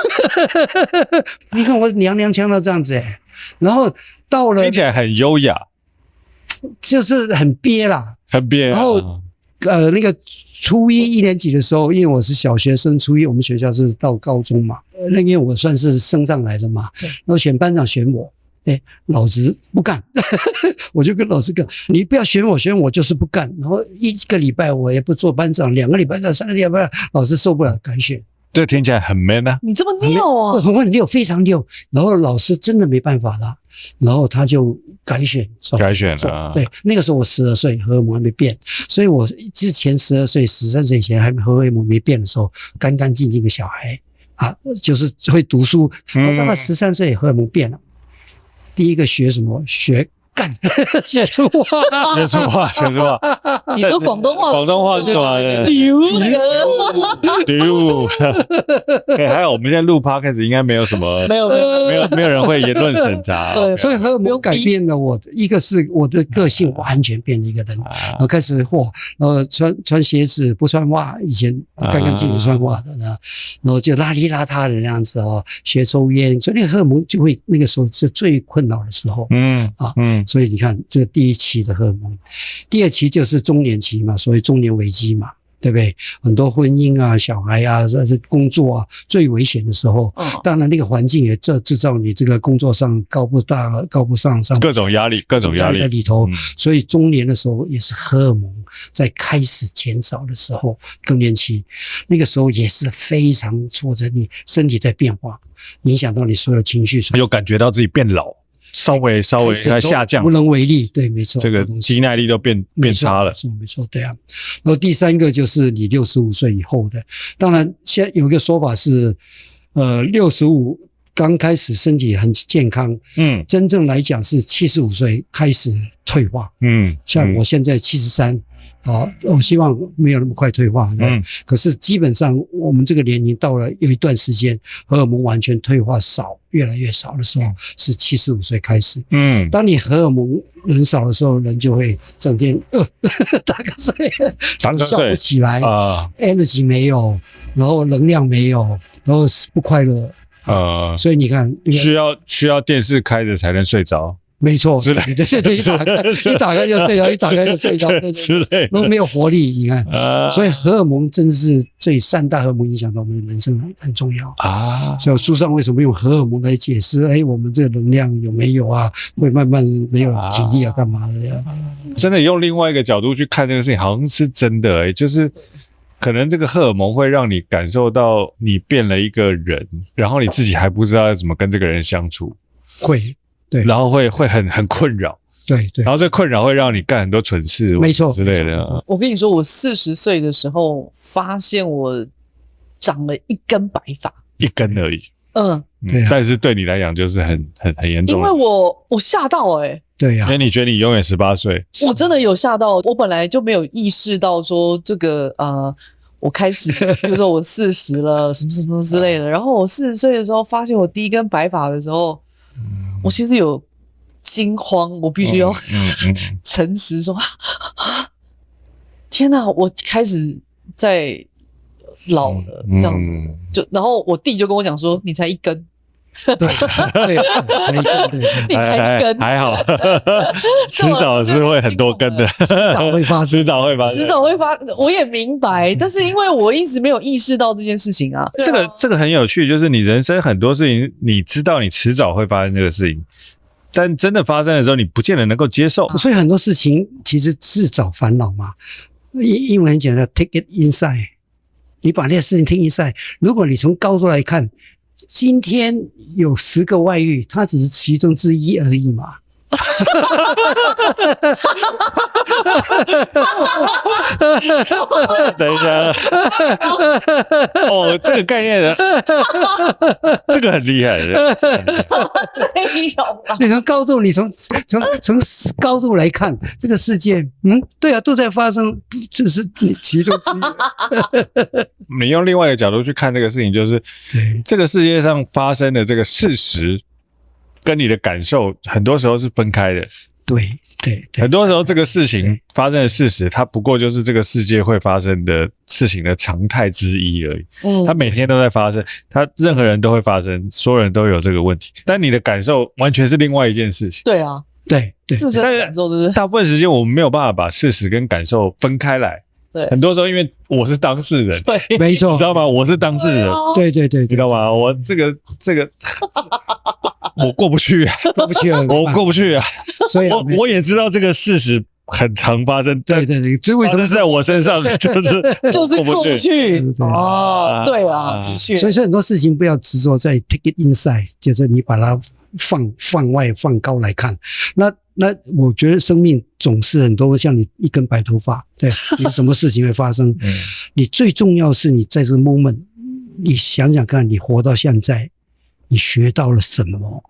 你看我娘娘腔到这样子然后到了听起来很优雅，就是很憋啦，很憋。然后那个初1年级的时候，因为我是小学生，初1我们学校是到高中嘛，那因为我算是升上来的嘛，然后选班长选我。老子不干，我就跟老师讲，你不要选我就是不干。然后1个礼拜我也不做班长，2个礼拜到3个礼拜，老师受不了改选。这听起来很 man 啊。你这么尿啊？很溜，非常溜。然后老师真的没办法了，然后他就改选了。对，那个时候我12岁，荷尔蒙还没变，所以我之前12岁、13岁以前还荷尔蒙没变的时候，干干净净的小孩啊，就是会读书。我到了13岁，荷尔蒙变了，第一个学什么？学干，写出话。你说广东话？广东话是什么？丢。还好我们现在录 podcast 应该没有什么，没有人会言论审查。对，所以荷尔蒙改变了我，一个是我的个性完全变了一个人，然后开始穿鞋子不穿袜，以前干干净净穿袜的呢，然后就邋里邋遢的那样子哦，学抽烟，所以那个荷尔蒙就会那个时候是最困扰的时候。所以你看，这第一期的荷尔蒙，第二期就是中年期嘛，所谓中年危机嘛，对不对？很多婚姻啊、小孩啊、工作啊，最危险的时候，当然那个环境也制造你这个工作上高不上，各种压力在里头，所以中年的时候也是荷尔蒙在开始减少的时候，更年期那个时候也是非常挫折，你身体在变化，影响到你所有情绪，有感觉到自己变老。稍微在下降，无能为力，对，没错，这个肌耐力都变差了，没错，对啊。然后第三个就是你65岁以后的，当然现在有一个说法是，65刚开始身体很健康，真正来讲是75岁开始退化，像我现在73。我希望没有那么快退化。可是基本上我们这个年龄到了有一段时间，荷尔蒙完全退化越来越少的时候，是75岁开始。当你荷尔蒙人少的时候，人就会整天打瞌睡，笑不起来，energy 没有，然后能量没有，然后不快乐。所以你看，需要电视开着才能睡着。没错，对，一打开就睡着，一打开就睡着，对，都没有活力，你看，所以荷尔蒙真的是这3大荷尔蒙影响到我们的人生很重要啊。所以书上为什么用荷尔蒙来解释？我们这个能量有没有啊？会慢慢没有体力啊，干嘛的呀？真的用另外一个角度去看这个事情，好像是真的就是可能这个荷尔蒙会让你感受到你变了一个人，然后你自己还不知道要怎么跟这个人相处，会。对，然后会很困扰，对，然后这困扰会让你干很多蠢事，没错之类的。我跟你说，我40岁的时候发现我长了一根白发，一根而已。对，但是对你来讲就是很严重，因为我吓到对呀，因为你觉得你永远18岁，我真的有吓到，我本来就没有意识到说这个我开始，比如说我40了，什么什么之类的，然后我40岁的时候发现我第一根白发的时候。我其实有惊慌，我必须要诚实说，天哪，我开始在老了这样子，然后我弟就跟我讲说，你才一根，对，才一根，你才一根，还好，迟早是会很多根的，迟早会发生，我也明白，但是因为我一直没有意识到这件事情啊。这个很有趣，就是你人生很多事情，你知道你迟早会发生这个事情，但真的发生的时候，你不见得能够接受。所以很多事情其实自找烦恼嘛。英文很简单 ，take it inside。你把那个事情 take inside， 如果你从高度来看，今天有10个外遇，它只是其中之一而已嘛。等一下，这个概念的，这个很厉害的。你从高度，你从高度来看这个世界，对啊，都在发生，这是其中之一。你用另外一个角度去看这个事情，就是这个世界上发生的这个事实。跟你的感受很多时候是分开的，对，很多时候这个事情发生的事实，它不过就是这个世界会发生的事情的常态之一而已。它每天都在发生，它任何人都会发生，所有人都有这个问题，但你的感受完全是另外一件事情。对啊，对，是这感受，对不对？大部分时间我们没有办法把事实跟感受分开来。对，很多时候因为我是当事人，对，没错，你知道吗？我是当事人，对，你知道吗？我这个我过不去，我过不去啊。所以我也知道这个事实很常发生。对对对，这为什么在我身上就是过去对哦，对啊，的确。所以说很多事情不要执着在 take it inside， 就是你把它放外放高来看。那我觉得生命总是很多像你一根白头发，对，你什么事情会发生？你最重要是你在这个 moment， 你想想看，你活到现在，你学到了什么？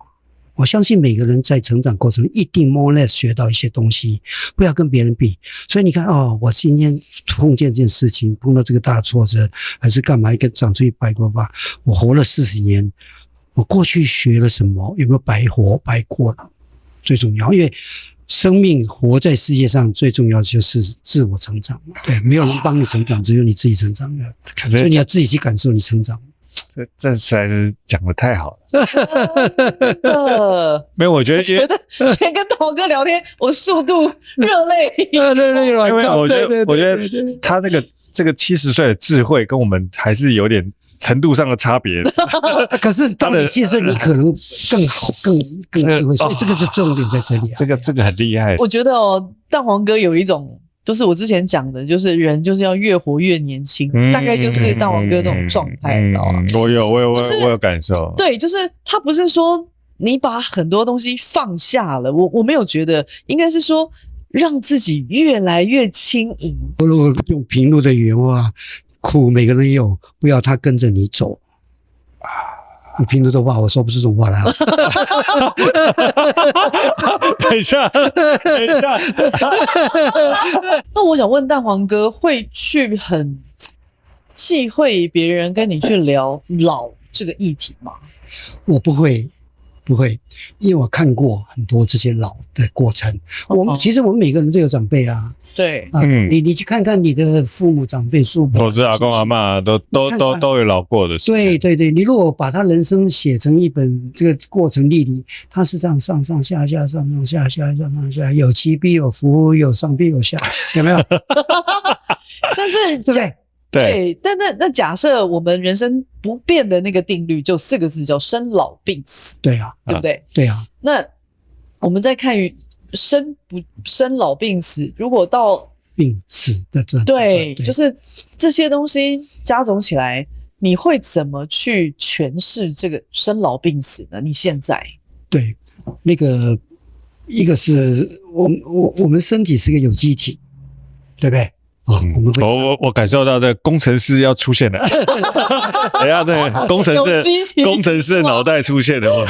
我相信每个人在成长过程一定 more or less 学到一些东西，不要跟别人比。所以你看我今天碰见这件事情，碰到这个大挫折，还是干嘛，一个长出一白头发，我活了40年，我过去学了什么？有没有白活白过了？最重要，因为生命活在世界上最重要就是自我成长，对，没有人帮你成长，只有你自己成长，所以你要自己去感受你成长。这实在是讲得太好了。没有，我觉得今天跟涛哥聊天，我速度热泪，因为我觉得他这个70岁的智慧跟我们还是有点程度上的差别。可是当你70岁，你可能更好、更智慧，所以这个就重点在这里啊。这个很厉害。我觉得蛋黄哥有一种，就是我之前讲的，就是人就是要越活越年轻，大概就是蛋黄哥那种状态，你知道吗？我有感受。对，就是他不是说你把很多东西放下了，我没有觉得，应该是说让自己越来越轻盈。如果用平路的原话，苦每个人有，不要他跟着你走。平路的话，我说不是这种话啦。等一下。那我想问蛋黄哥，会去很忌讳别人跟你去聊老这个议题吗？我不会，因为我看过很多这些老的过程。其实我们每个人都有长辈啊。对，你去看看你的父母长辈叔伯，我知道阿公阿嬷都有老过的事。对，你如果把他人生写成一本这个过程历历，他是这样上上下下，上上下下，上上下，有起必有伏，有上必有下，有没有？但是对，但那假设我们人生不变的那个定律，就4个字叫生老病死。对啊，对不对？对啊。那我们再看生老病死，如果到病死的对，就是这些东西加总起来，你会怎么去诠释这个生老病死呢？你现在对那个一个是我们身体是个有机体，对不对？我感受到这工程师要出现了。等一下，这工程师的脑袋出现了。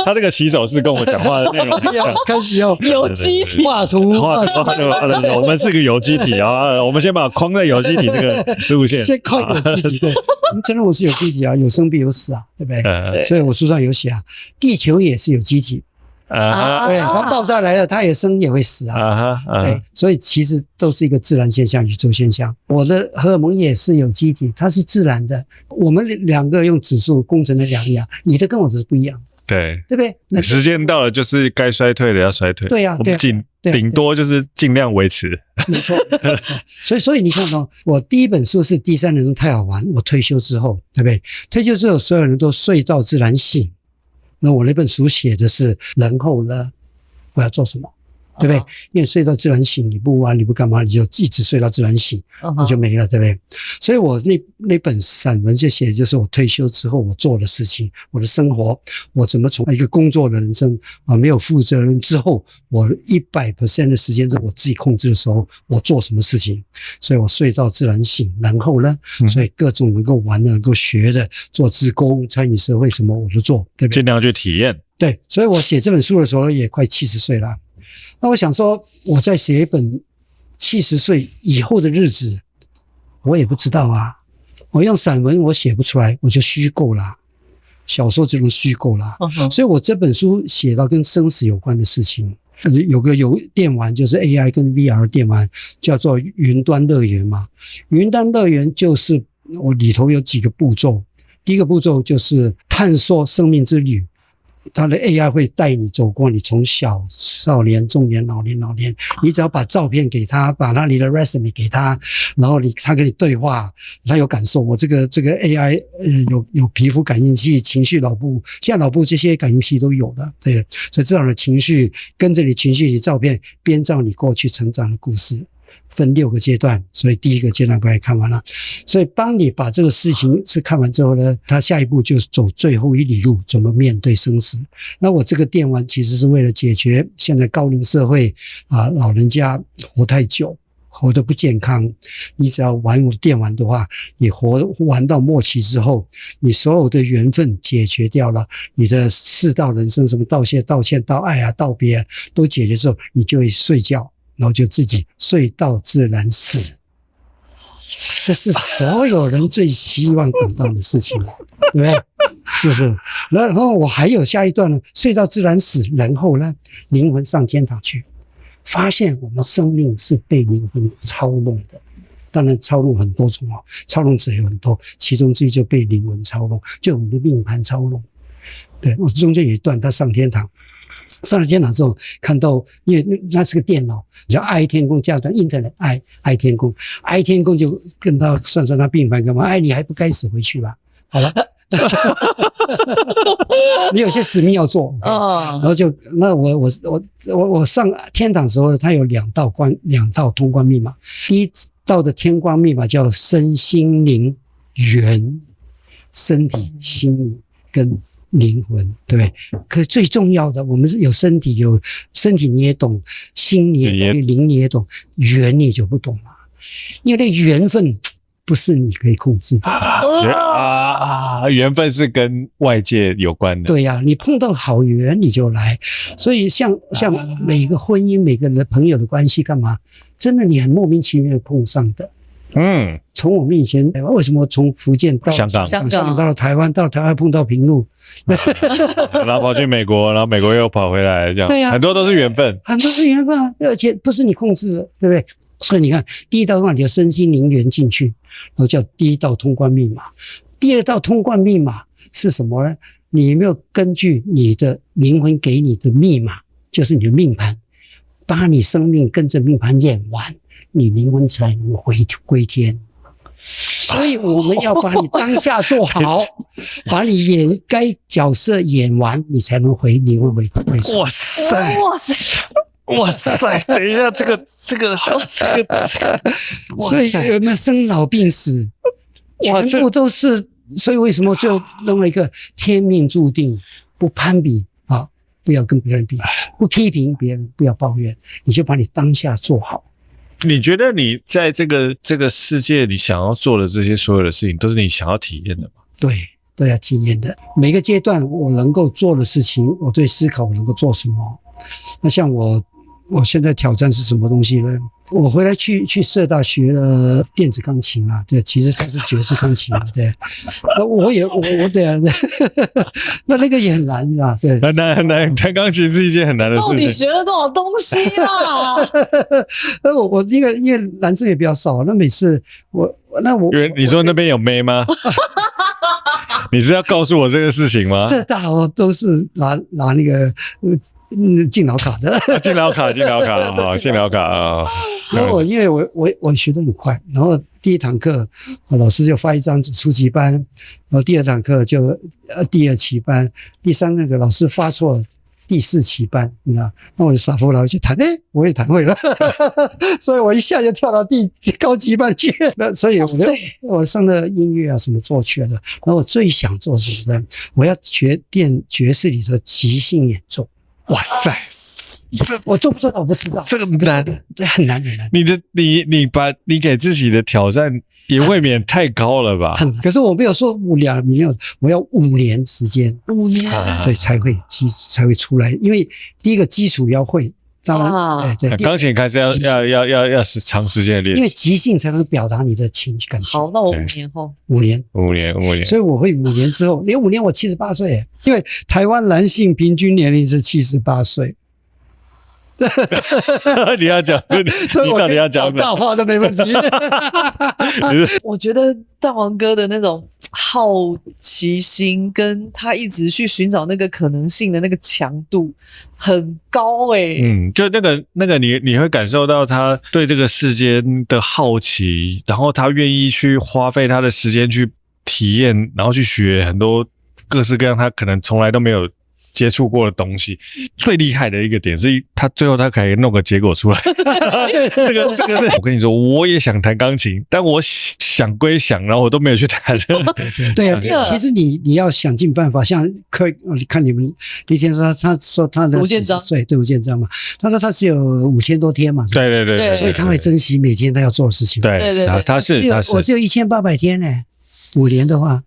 他这个起手式跟我讲话的内容一样，开始要有机体画图。我们是个有机体啊，我们先把框在有机体这个路线。先框有机体，对，真的我是有机体啊，有生必有死啊，对不对？所以我书上有写啊，地球也是有机体。对，它爆炸来了，它也生也会死啊。对，所以其实都是一个自然现象、宇宙现象。我的荷尔蒙也是有机体，它是自然的。我们两个用指数工程的两样，你的跟我的是不一样。对不对？那时间到了，就是该衰退的要衰退。对呀，我们顶多就是尽量维持。没错。所以你看我第一本书是《第三人生太好玩》，我退休之后，对不对？退休之后，所有人都睡到自然醒。那我那本书写的是，然后呢，我要做什么，对不对？因为睡到自然醒，你不玩，你不干嘛，你就一直睡到自然醒，那就没了，对不对？所以我那本散文就写的就是我退休之后我做的事情，我的生活，我怎么从一个工作的人生没有负责任之后，我100% 的时间是我自己控制的时候，我做什么事情？所以我睡到自然醒，然后呢，所以各种能够玩的、能够学的，做志工、参与社会什么我都做，对不对？尽量去体验。对，所以我写这本书的时候也快70岁了。那我想说，我在写一本70岁以后的日子，我也不知道啊。我用散文我写不出来，我就虚构啦，小说就能虚构啦。所以我这本书写到跟生死有关的事情，有个电玩就是 AI 跟 VR 电玩，叫做云端乐园嘛。云端乐园就是我里头有几个步骤，第一个步骤就是探索生命之旅。它的 AI 会带你走过你从少年、中年、老年，你只要把照片给他，把你的 resume 给他，然后他跟你对话，他有感受。我这个 AI 有皮肤感应器、情绪脑部，现在脑部这些感应器都有的，对，所以这样的情绪跟着你情绪的照片编造你过去成长的故事。分6个阶段，所以第1个阶段把你看完了，所以当你把这个事情是看完之后呢，他下一步就是走最后1里路，怎么面对生死。那我这个电玩其实是为了解决现在高龄社会老人家活太久，活得不健康，你只要玩电玩的话，你玩到末期之后，你所有的缘分解决掉了，你的4道人生什么道歉、道爱道别都解决之后，你就会睡觉。然后就自己睡到自然死，这是所有人最希望等到的事情，对不对？是不是？然后我还有下一段呢，睡到自然死，然后呢，灵魂上天堂去，发现我们生命是被灵魂操弄的。当然操弄很多种操弄者有很多，其中之一就被灵魂操弄，就我们的命盘操弄。对，我中间有一段他上天堂。上了天堂之后，看到，因为那是个电脑，叫爱天宫加上 Internet， 爱天宫，爱天宫就跟他算他命盘干嘛？你还不该死，回去吧，好了，你有些使命要做，然后就那我上天堂的时候，他有2道通关密码，第1道的天光密码叫身心灵元，身体、心理跟灵魂，对不对？可是最重要的，我们是有身体你也懂，心你也懂，灵你也懂，缘你就不懂了，因为那缘分不是你可以控制的缘分是跟外界有关的。对呀，你碰到好缘你就来，所以像每个婚姻、每个人的朋友的关系干嘛？真的你很莫名其妙碰上的。从我们以前为什么从福建到香港到了台湾，到台湾碰到平路。然后跑去美国，然后美国又跑回来，这样对很多都是缘分，很多是缘分啊，而且不是你控制的，对不对？所以你看，第1道让你的身心灵缘进去，然后叫第1道通关密码。第2道通关密码是什么呢？你有没有根据你的灵魂给你的密码，就是你的命盘，把你生命跟着命盘演完，你灵魂才能归天。所以我们要把你当下做好，把你该角色演完，你才能灵魂回归。哇塞！等一下，这个，所以有没有生老病死，全部都是。所以为什么就弄了一个天命注定，不攀比不要跟别人比，不批评别人，不要抱怨，你就把你当下做好。你觉得你在这个世界你想要做的这些所有的事情，都是你想要体验的吗？对，都要体验的。每个阶段我能够做的事情，我对思考我能够做什么。那像我现在挑战是什么东西呢？我回来去社大学了电子钢琴啊，对，其实它是爵士钢琴啊，对。那我对啊，那个也很难啊，对。弹钢琴是一件很难的事情。到底学了多少东西啦？我因为男生也比较少，那每次你说那边有妹吗？你是要告诉我这个事情吗？社大都是拿那个敬老卡的，敬老卡，好，敬老卡啊。然后因为我学得很快，然后第1堂课老师就发一张纸初级班，然后第2堂课就第2期班，第3那个老师发错第4期班，你知道，那我就傻乎了，我去弹，我也弹会了，所以我一下就跳到高级班去了。所以我上的音乐啊，什么作曲的，然后我最想做什么呢？我要练爵士里的即兴演奏。哇塞！我做不做到我不知道，这个难，对，很难。你给自己的挑战也未免太高了吧？可是我没有说2年，我要5年时间，5年，对，才会出来。因为第一个基础要会，当然，对，钢琴开始要长时间的练习，因为即兴才能表达你的情绪感情。好，那我5年后，5年，所以我会5年之后，连5年我78岁，因为台湾男性平均年龄是78岁。你要讲，你到底要讲大话都没问题。我觉得大王哥的那种好奇心跟他一直去寻找那个可能性的那个强度很高就那个你会感受到他对这个世间的好奇，然后他愿意去花费他的时间去体验，然后去学很多各式各样他可能从来都没有接触过的东西。最厉害的一个点是他最后他可以弄个结果出来。这个是我跟你说，我也想弹钢琴，但我想归想，然后我都没有去弹。对啊，其实你要想尽办法，像你看你们那天说他说他的吴建章，对吴建章嘛，他说他只有5000多天嘛，对，所以他会珍惜每天他要做的事情。对，他是我只有1800天呢，5年的话。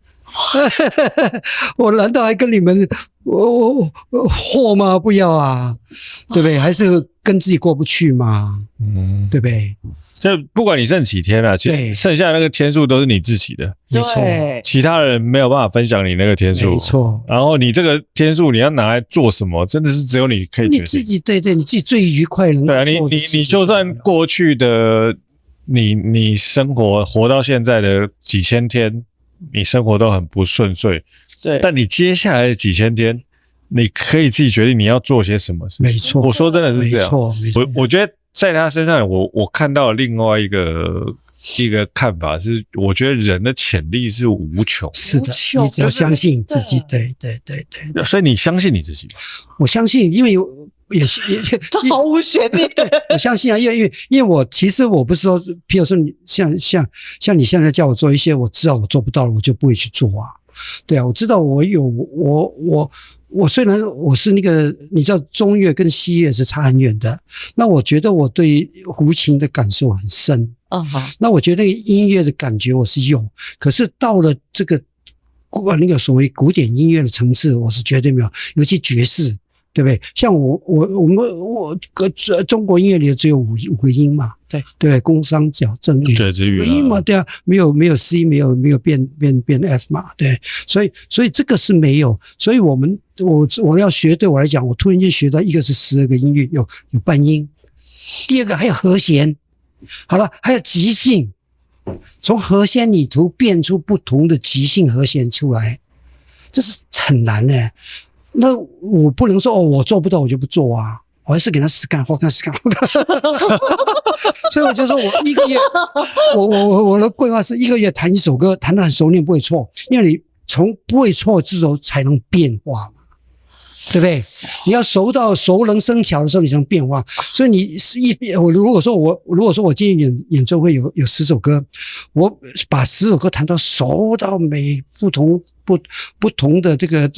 我难道还跟你们我货吗？不要啊，对不对？还是跟自己过不去嘛，对不对？就不管你剩几天了，其实剩下的那个天数都是你自己的，没错，其他人没有办法分享你那个天数，没错。然后你这个天数你要拿来做什么，真的是只有你可以决定。你自己对你自己最愉快能对啊，你就算过去的你生活到现在的几千天。你生活都很不顺遂，对，但你接下来的几千天，你可以自己决定你要做些什么事情。没错，我说真的是这样。没错，我觉得在他身上，我看到了另外一个看法是，我觉得人的潜力是无穷。是的，你只要相信自己。对。所以你相信你自己吗？我相信，因为也他毫无悬念。我相信啊，因为我其实我不是说，譬如说你像你现在叫我做一些我知道我做不到了，我就不会去做啊。对啊，我知道我虽然我是那个你知道中乐跟西乐是差很远的，那我觉得我对胡琴的感受很深。那我觉得音乐的感觉我是有，可是到了这个那个所谓古典音乐的层次，我是绝对没有，尤其爵士。对不对？像我中国音乐里只有五个音嘛，对，宫商角徵羽，对，只有音嘛，对啊，没有 C， 没有变 F 嘛，对，所以这个是没有，所以我要学，对我来讲，我突然间学到一个是12个音域，有半音，第二个还有和弦，好了，还有即兴，从和弦里头变出不同的即兴和弦出来，这是很难的。那我不能说我做不到我就不做啊，我还是给他实干。所以我就说我1个月，我的规划是1个月弹一首歌，弹得很熟练不会错，因为你从不会错之后才能变化嘛，对不对？你要熟能生巧的时候，你才能变化。所以你如果说我今天演奏会有10首歌，我把10首歌弹到熟到每不同的这个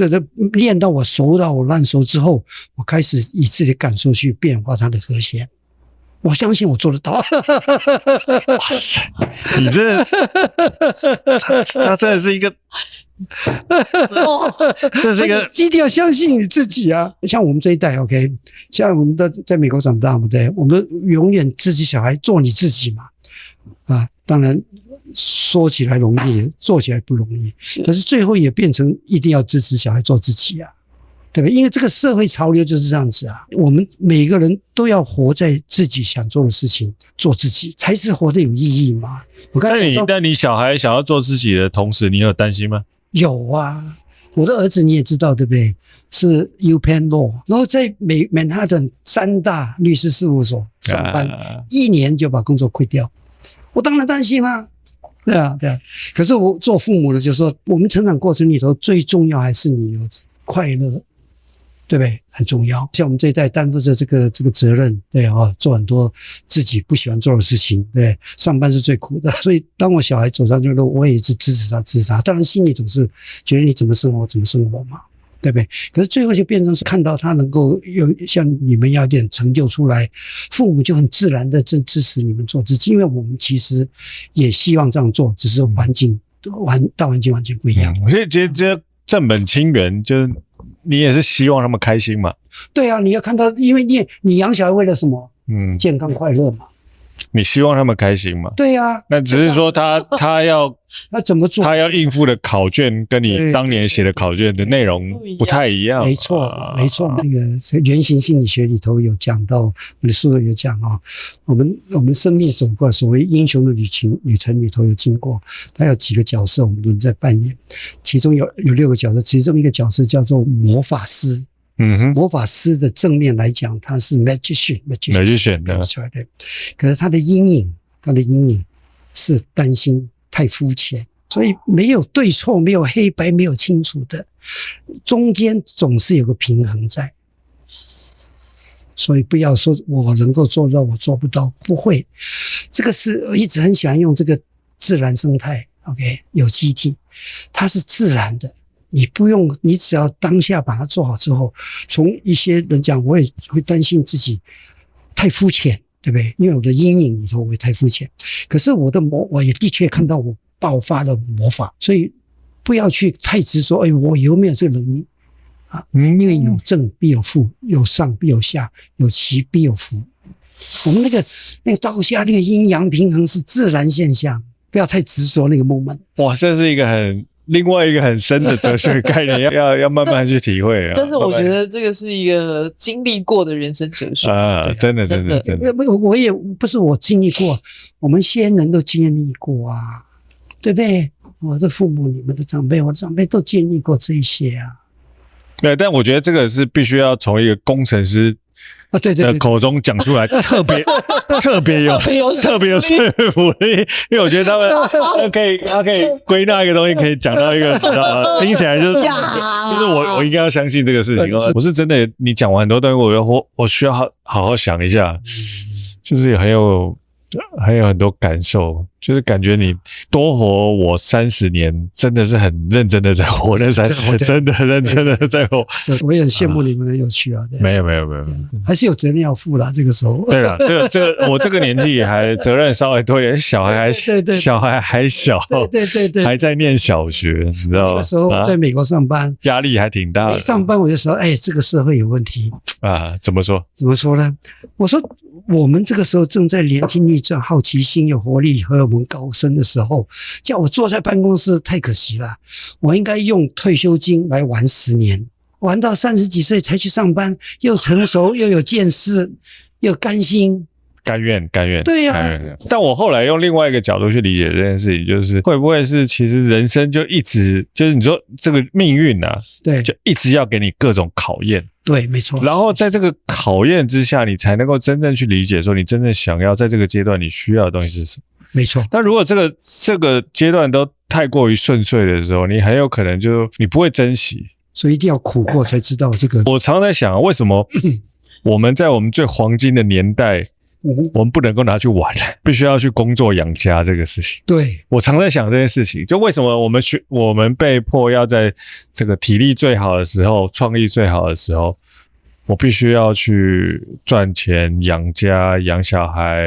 练到我熟到我烂熟之后，我开始以自己的感受去变化它的和弦。我相信我做得到。哇塞，你真的，他真的是一个。这是一个一定要相信你自己啊！像我们这一代 ，OK， 像我们在美国长大嘛，对，我们永远自己小孩做你自己嘛，啊，当然说起来容易，做起来不容易，可是最后也变成一定要支持小孩做自己啊，对吧？因为这个社会潮流就是这样子啊，我们每个人都要活在自己想做的事情，做自己才是活得有意义嘛。但你小孩想要做自己的同时，你有担心吗？有啊，我的儿子你也知道对不对？是 UPenn Law， 然后在曼哈顿3大律师事务所上班，1年就把工作亏掉，我当然担心啦。对啊。可是我做父母的就说，我们成长过程里头最重要还是你有快乐，对不对？很重要。像我们这一代担负着这个责任，对啊，做很多自己不喜欢做的事情，对，上班是最苦的。所以当我小孩走上这个路，我也是支持他。当然心里总是觉得你怎么生活嘛，对不对？可是最后就变成是看到他能够有像你们要点成就出来，父母就很自然的支持你们做自己，因为我们其实也希望这样做，只是大环境完全不一样。所以其实正本清源，就是你也是希望他们开心嘛。对啊，你要看到，因为你养小孩为了什么？健康快乐嘛。你希望他们开心嘛？对呀、那只是说他要怎么做？他要应付的考卷跟你当年写的考卷的内容不太一样。没错，没错。那个原型心理学里头有讲到，我的书有讲啊，我们生命走过所谓英雄的旅程里头有经过，它有几个角色我们都在扮演，其中有6个角色，其中一个角色叫做魔法师。魔法师的正面来讲，他是 magician 的，可是他的阴影是担心太肤浅，所以没有对错，没有黑白，没有清楚的，中间总是有个平衡在。所以不要说我能够做到，我做不到，不会。这个是我一直很喜欢用这个自然生态 ，OK， 有机体，它是自然的。你不用，你只要当下把它做好之后，从一些人讲，我也会担心自己太肤浅，对不对？因为我的阴影里头我也太肤浅。可是我也的确看到我爆发了魔法，所以不要去太执着。我有没有这个能力啊？因为有正必有负，有上必有下，有起必有伏。我们那个当下那个阴阳平衡是自然现象，不要太执着那个 moment。哇，这是一个另外一个很深的哲学概念，要慢慢去体会啊。但是我觉得这个是一个经历过的人生哲学啊，真的。我也不是我经历过，我们先人都经历过啊，对不对？我的父母、你们的长辈、我的长辈都经历过这一些啊。对，但我觉得这个是必须要从一个工程师的口中讲出来，特别有说服力，因为我觉得他可以归纳一个东西，可以讲到一个，听起来就是我应该要相信这个事情。我是真的，你讲完很多东西，我需要好好想一下，就是很有很多感受，就是感觉你多活我30年，真的是很认真的在活那30年，真的认真的在活。我也很羡慕你们很有趣啊。没有，还是有责任要负啦。这个时候，对了，我这个年纪还责任稍微多一点，小孩还小，对，还在念小学，你知道吗？那时候在美国上班，压力还挺大的。上班我就说，这个社会有问题啊。怎么说呢？我说我们这个时候正在年轻力壮、好奇心有活力、荷尔蒙高升的时候，叫我坐在办公室太可惜了。我应该用退休金来玩10年，玩到30几岁才去上班，又成熟又有见识，又甘心。甘愿，对呀。但我后来用另外一个角度去理解这件事情，就是会不会是其实人生就一直就是你说这个命运啊，对，就一直要给你各种考验。对，没错。然后在这个考验之下，你才能够真正去理解说你真正想要在这个阶段你需要的东西是什么。没错。但如果这个阶段都太过于顺遂的时候，你很有可能就你不会珍惜。所以一定要苦过才知道这个。我常在想，为什么我们在我们最黄金的年代，我们不能够拿去玩，必须要去工作养家这个事情。对，我常在想这件事情，就为什么我们被迫要在这个体力最好的时候、创意最好的时候，我必须要去赚钱养家、养小孩，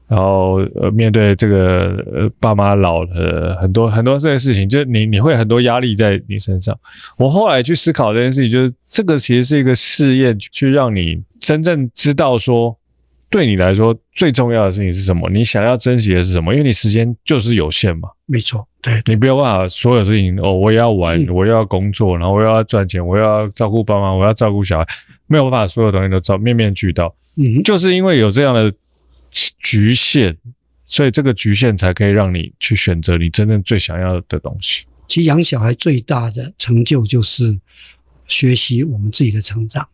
然后面对这个爸妈老了，很多这些事情，就是你会很多压力在你身上。我后来去思考这件事情，就是这个其实是一个试验，去让你真正知道说，对你来说最重要的事情是什么，你想要珍惜的是什么，因为你时间就是有限嘛。没错，对，你没有办法所有事情我也要玩，我又要工作，然后我又要赚钱，我又要照顾爸妈，我要照顾小孩，没有办法所有东西都面面俱到。就是因为有这样的局限，所以这个局限才可以让你去选择你真正最想要的东西。其实养小孩最大的成就就是学习我们自己的成长。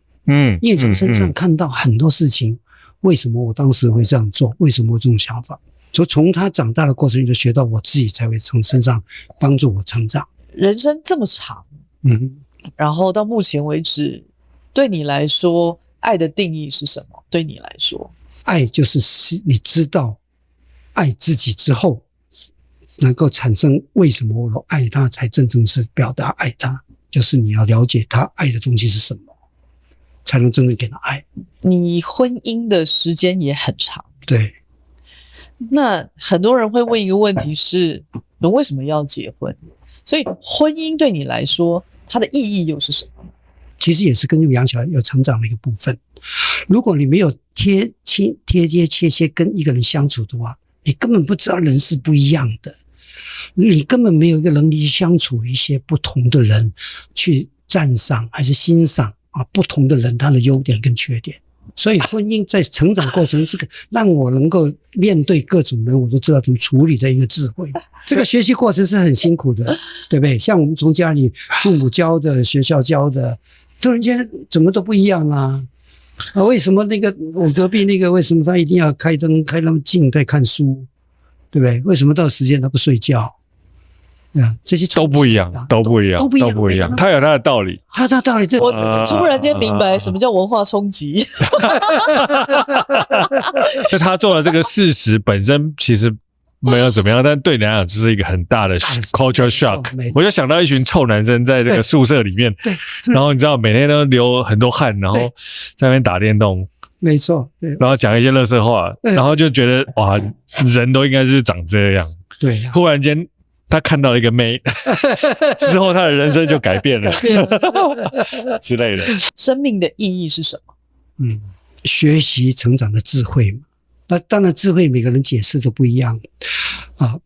因为从身上看到很多事情，为什么我当时会这样做？为什么我这种想法？所以从他长大的过程里就学到我自己才会从身上帮助我成长。人生这么长，然后到目前为止，对你来说，爱的定义是什么？对你来说，爱就是你知道爱自己之后，能够产生为什么我爱他，才真正是表达爱他。就是你要了解他爱的东西是什么，才能真正给他爱。你婚姻的时间也很长，对。那很多人会问一个问题是，人为什么要结婚？所以婚姻对你来说，它的意义又是什么？其实也是跟养小孩有成长的一个部分。如果你没有贴切跟一个人相处的话，你根本不知道人是不一样的，你根本没有一个能力去相处一些不同的人，去赞赏还是欣赏不同的人他的优点跟缺点。所以婚姻在成长过程这个让我能够面对各种人我都知道怎么处理的一个智慧。这个学习过程是很辛苦的，对不对？像我们从家里父母教的学校教的突然间怎么都不一样啊。为什么那个我隔壁那个为什么他一定要开灯开那么近在看书，对不对？为什么到时间他不睡觉？这些都不一样，都不一样，他有他的道理。他的道理，我突然间明白什么叫文化冲击。就他做的这个事实本身其实没有怎么样，但对你来讲就是一在很大的 culture shock。我就想到一群臭男生在这个宿舍里面，然后你知道每天都流很多汗，然后在那边打电动。没错，对，然后讲一些垃圾话，然后就觉得哇，人都应该是长这样。对，忽然间他看到了一个妹，之后他的人生就改变了之类的。生命的意义是什么？学习成长的智慧嘛。那当然智慧每个人解释都不一样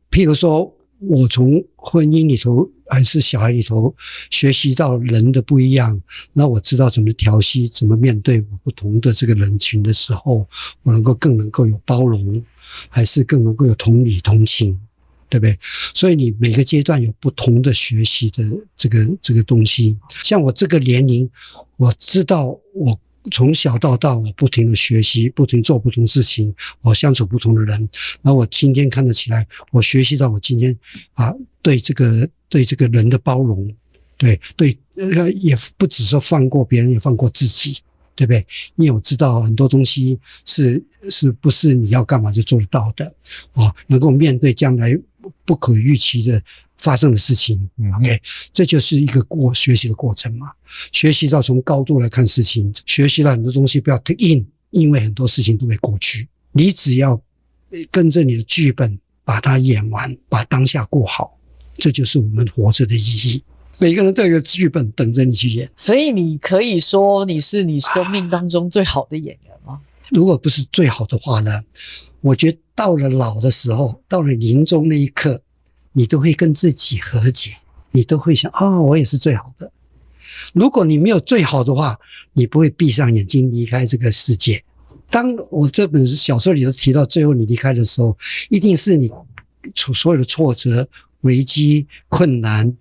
譬如说我从婚姻里头还是小孩里头学习到人的不一样，那我知道怎么调息，怎么面对我不同的这个人群的时候，我更能够有包容，还是更能够有同理同情，对不对？所以你每个阶段有不同的学习的这个东西。像我这个年龄，我知道我从小到大我不停的学习，不停做不同事情，我相处不同的人，然后我今天看得起来，我学习到我今天对这个人的包容，对也不只是放过别人，也放过自己，对不对？因为我知道很多东西是不是你要干嘛就做得到的能够面对将来不可预期的发生的事情，OK， 这就是一个学习的过程嘛。学习到从高度来看事情，学习到很多东西不要 take in， 因为很多事情都会过去，你只要跟着你的剧本把它演完，把当下过好，这就是我们活着的意义。每个人都有一个剧本等着你去演。所以你可以说你是你生命当中最好的演员吗？如果不是最好的话呢，我觉得到了老的时候，到了临终那一刻，你都会跟自己和解，你都会想我也是最好的。如果你没有最好的话，你不会闭上眼睛离开这个世界。当我这本小说里头提到最后你离开的时候，一定是你所有的挫折、危机、困难、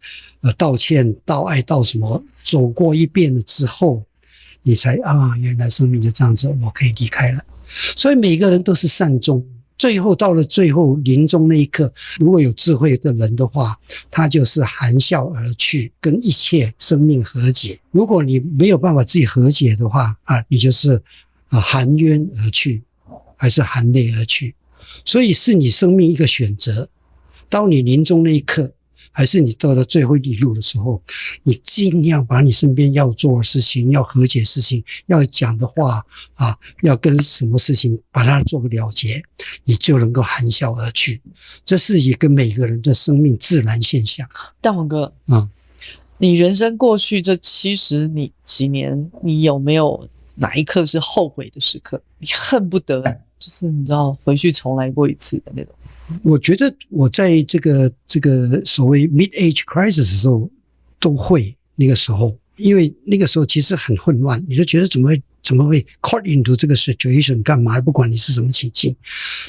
道歉、道爱、道什么走过一遍了之后，你才原来生命就这样子，我可以离开了。所以每个人都是善终，最后到了最后临终那一刻，如果有智慧的人的话，他就是含笑而去，跟一切生命和解。如果你没有办法自己和解的话你就是含冤而去，还是含泪而去。所以是你生命一个选择，当你临终那一刻，还是你到了最后一路的时候，你尽量把你身边要做的事情，要和解事情，要讲的话要跟什么事情把它做个了结，你就能够含笑而去。这是一个每个人的生命自然现象。大宏哥你人生过去这70几年，你有没有哪一刻是后悔的时刻？你恨不得就是你知道回去重来过一次的那种。我觉得我在这个所谓 mid-age crisis 的时候都会，那个时候因为那个时候其实很混乱，你就觉得怎么会 caught into 这个 situation 干嘛，不管你是什么情境，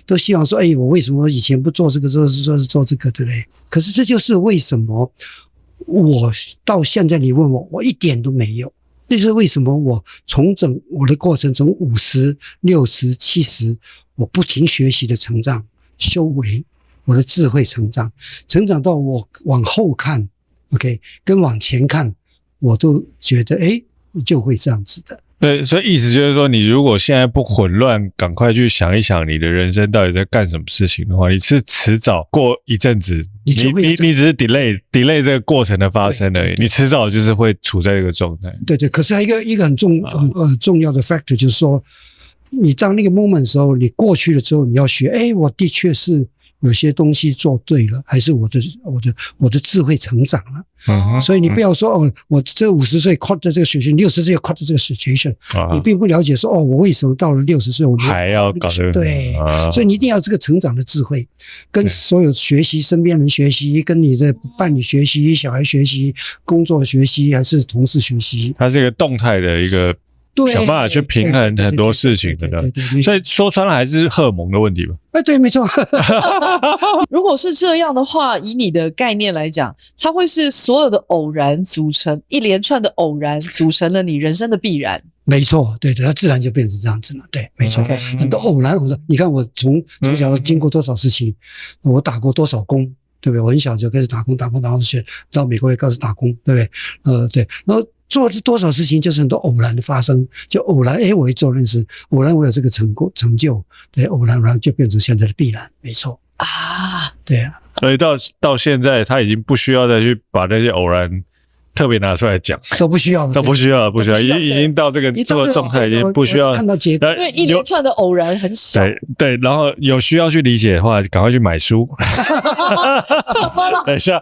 都希望说我为什么以前不做这个做这个，对不对？可是这就是为什么我到现在你问我一点都没有。这就是为什么我重整我的过程，从50、60、70，我不停学习的成长，修为，我的智慧成长到我往后看 OK 跟往前看，我都觉得就会这样子的。对，所以意思就是说，你如果现在不混乱，赶快去想一想你的人生到底在干什么事情的话，你是迟早过一阵子，你只是 delay 这个过程的发生而已，你迟早就是会处在这个状态。对，可是还有一个很重要的 factor 就是说，你当那个 moment 的时候，你过去了之后，你要学，我的确是有些东西做对了，还是我的智慧成长了。所以你不要说我这50岁 cut 的这个 situation，60岁 cut 的这个 situation，你并不了解说我为什么到了60岁我还要搞这个？对，所以你一定要有这个成长的智慧，跟所有学习，身边人学习，跟你的伴侣学习，小孩学习，工作学习，还是同事学习。它是一个动态的一个。想办法去平衡很多事情的，所以说穿了还是荷尔蒙的问题吧。对，没错。如果是这样的话，以你的概念来讲，它会是所有的偶然组成一连串的偶然，组成了你人生的必然。没错，对，它自然就变成这样子了。对，没错，很多偶然。你看我从小经过多少事情，我打过多少工，对不对？我很小就开始打工，学到美国也开始打工，对不对？对，然后。做了多少事情就是很多偶然的发生，就偶然我一做认识，偶然我有这个成就，对，偶然就变成现在的必然，没错啊，对啊。所以到现在他已经不需要再去把那些偶然特别拿出来讲，都不需要了，已经到这个状态，已经不需要看到结果，因为一连串的偶然很少。对，然后有需要去理解的话，赶快去买书。怎么了？等一下。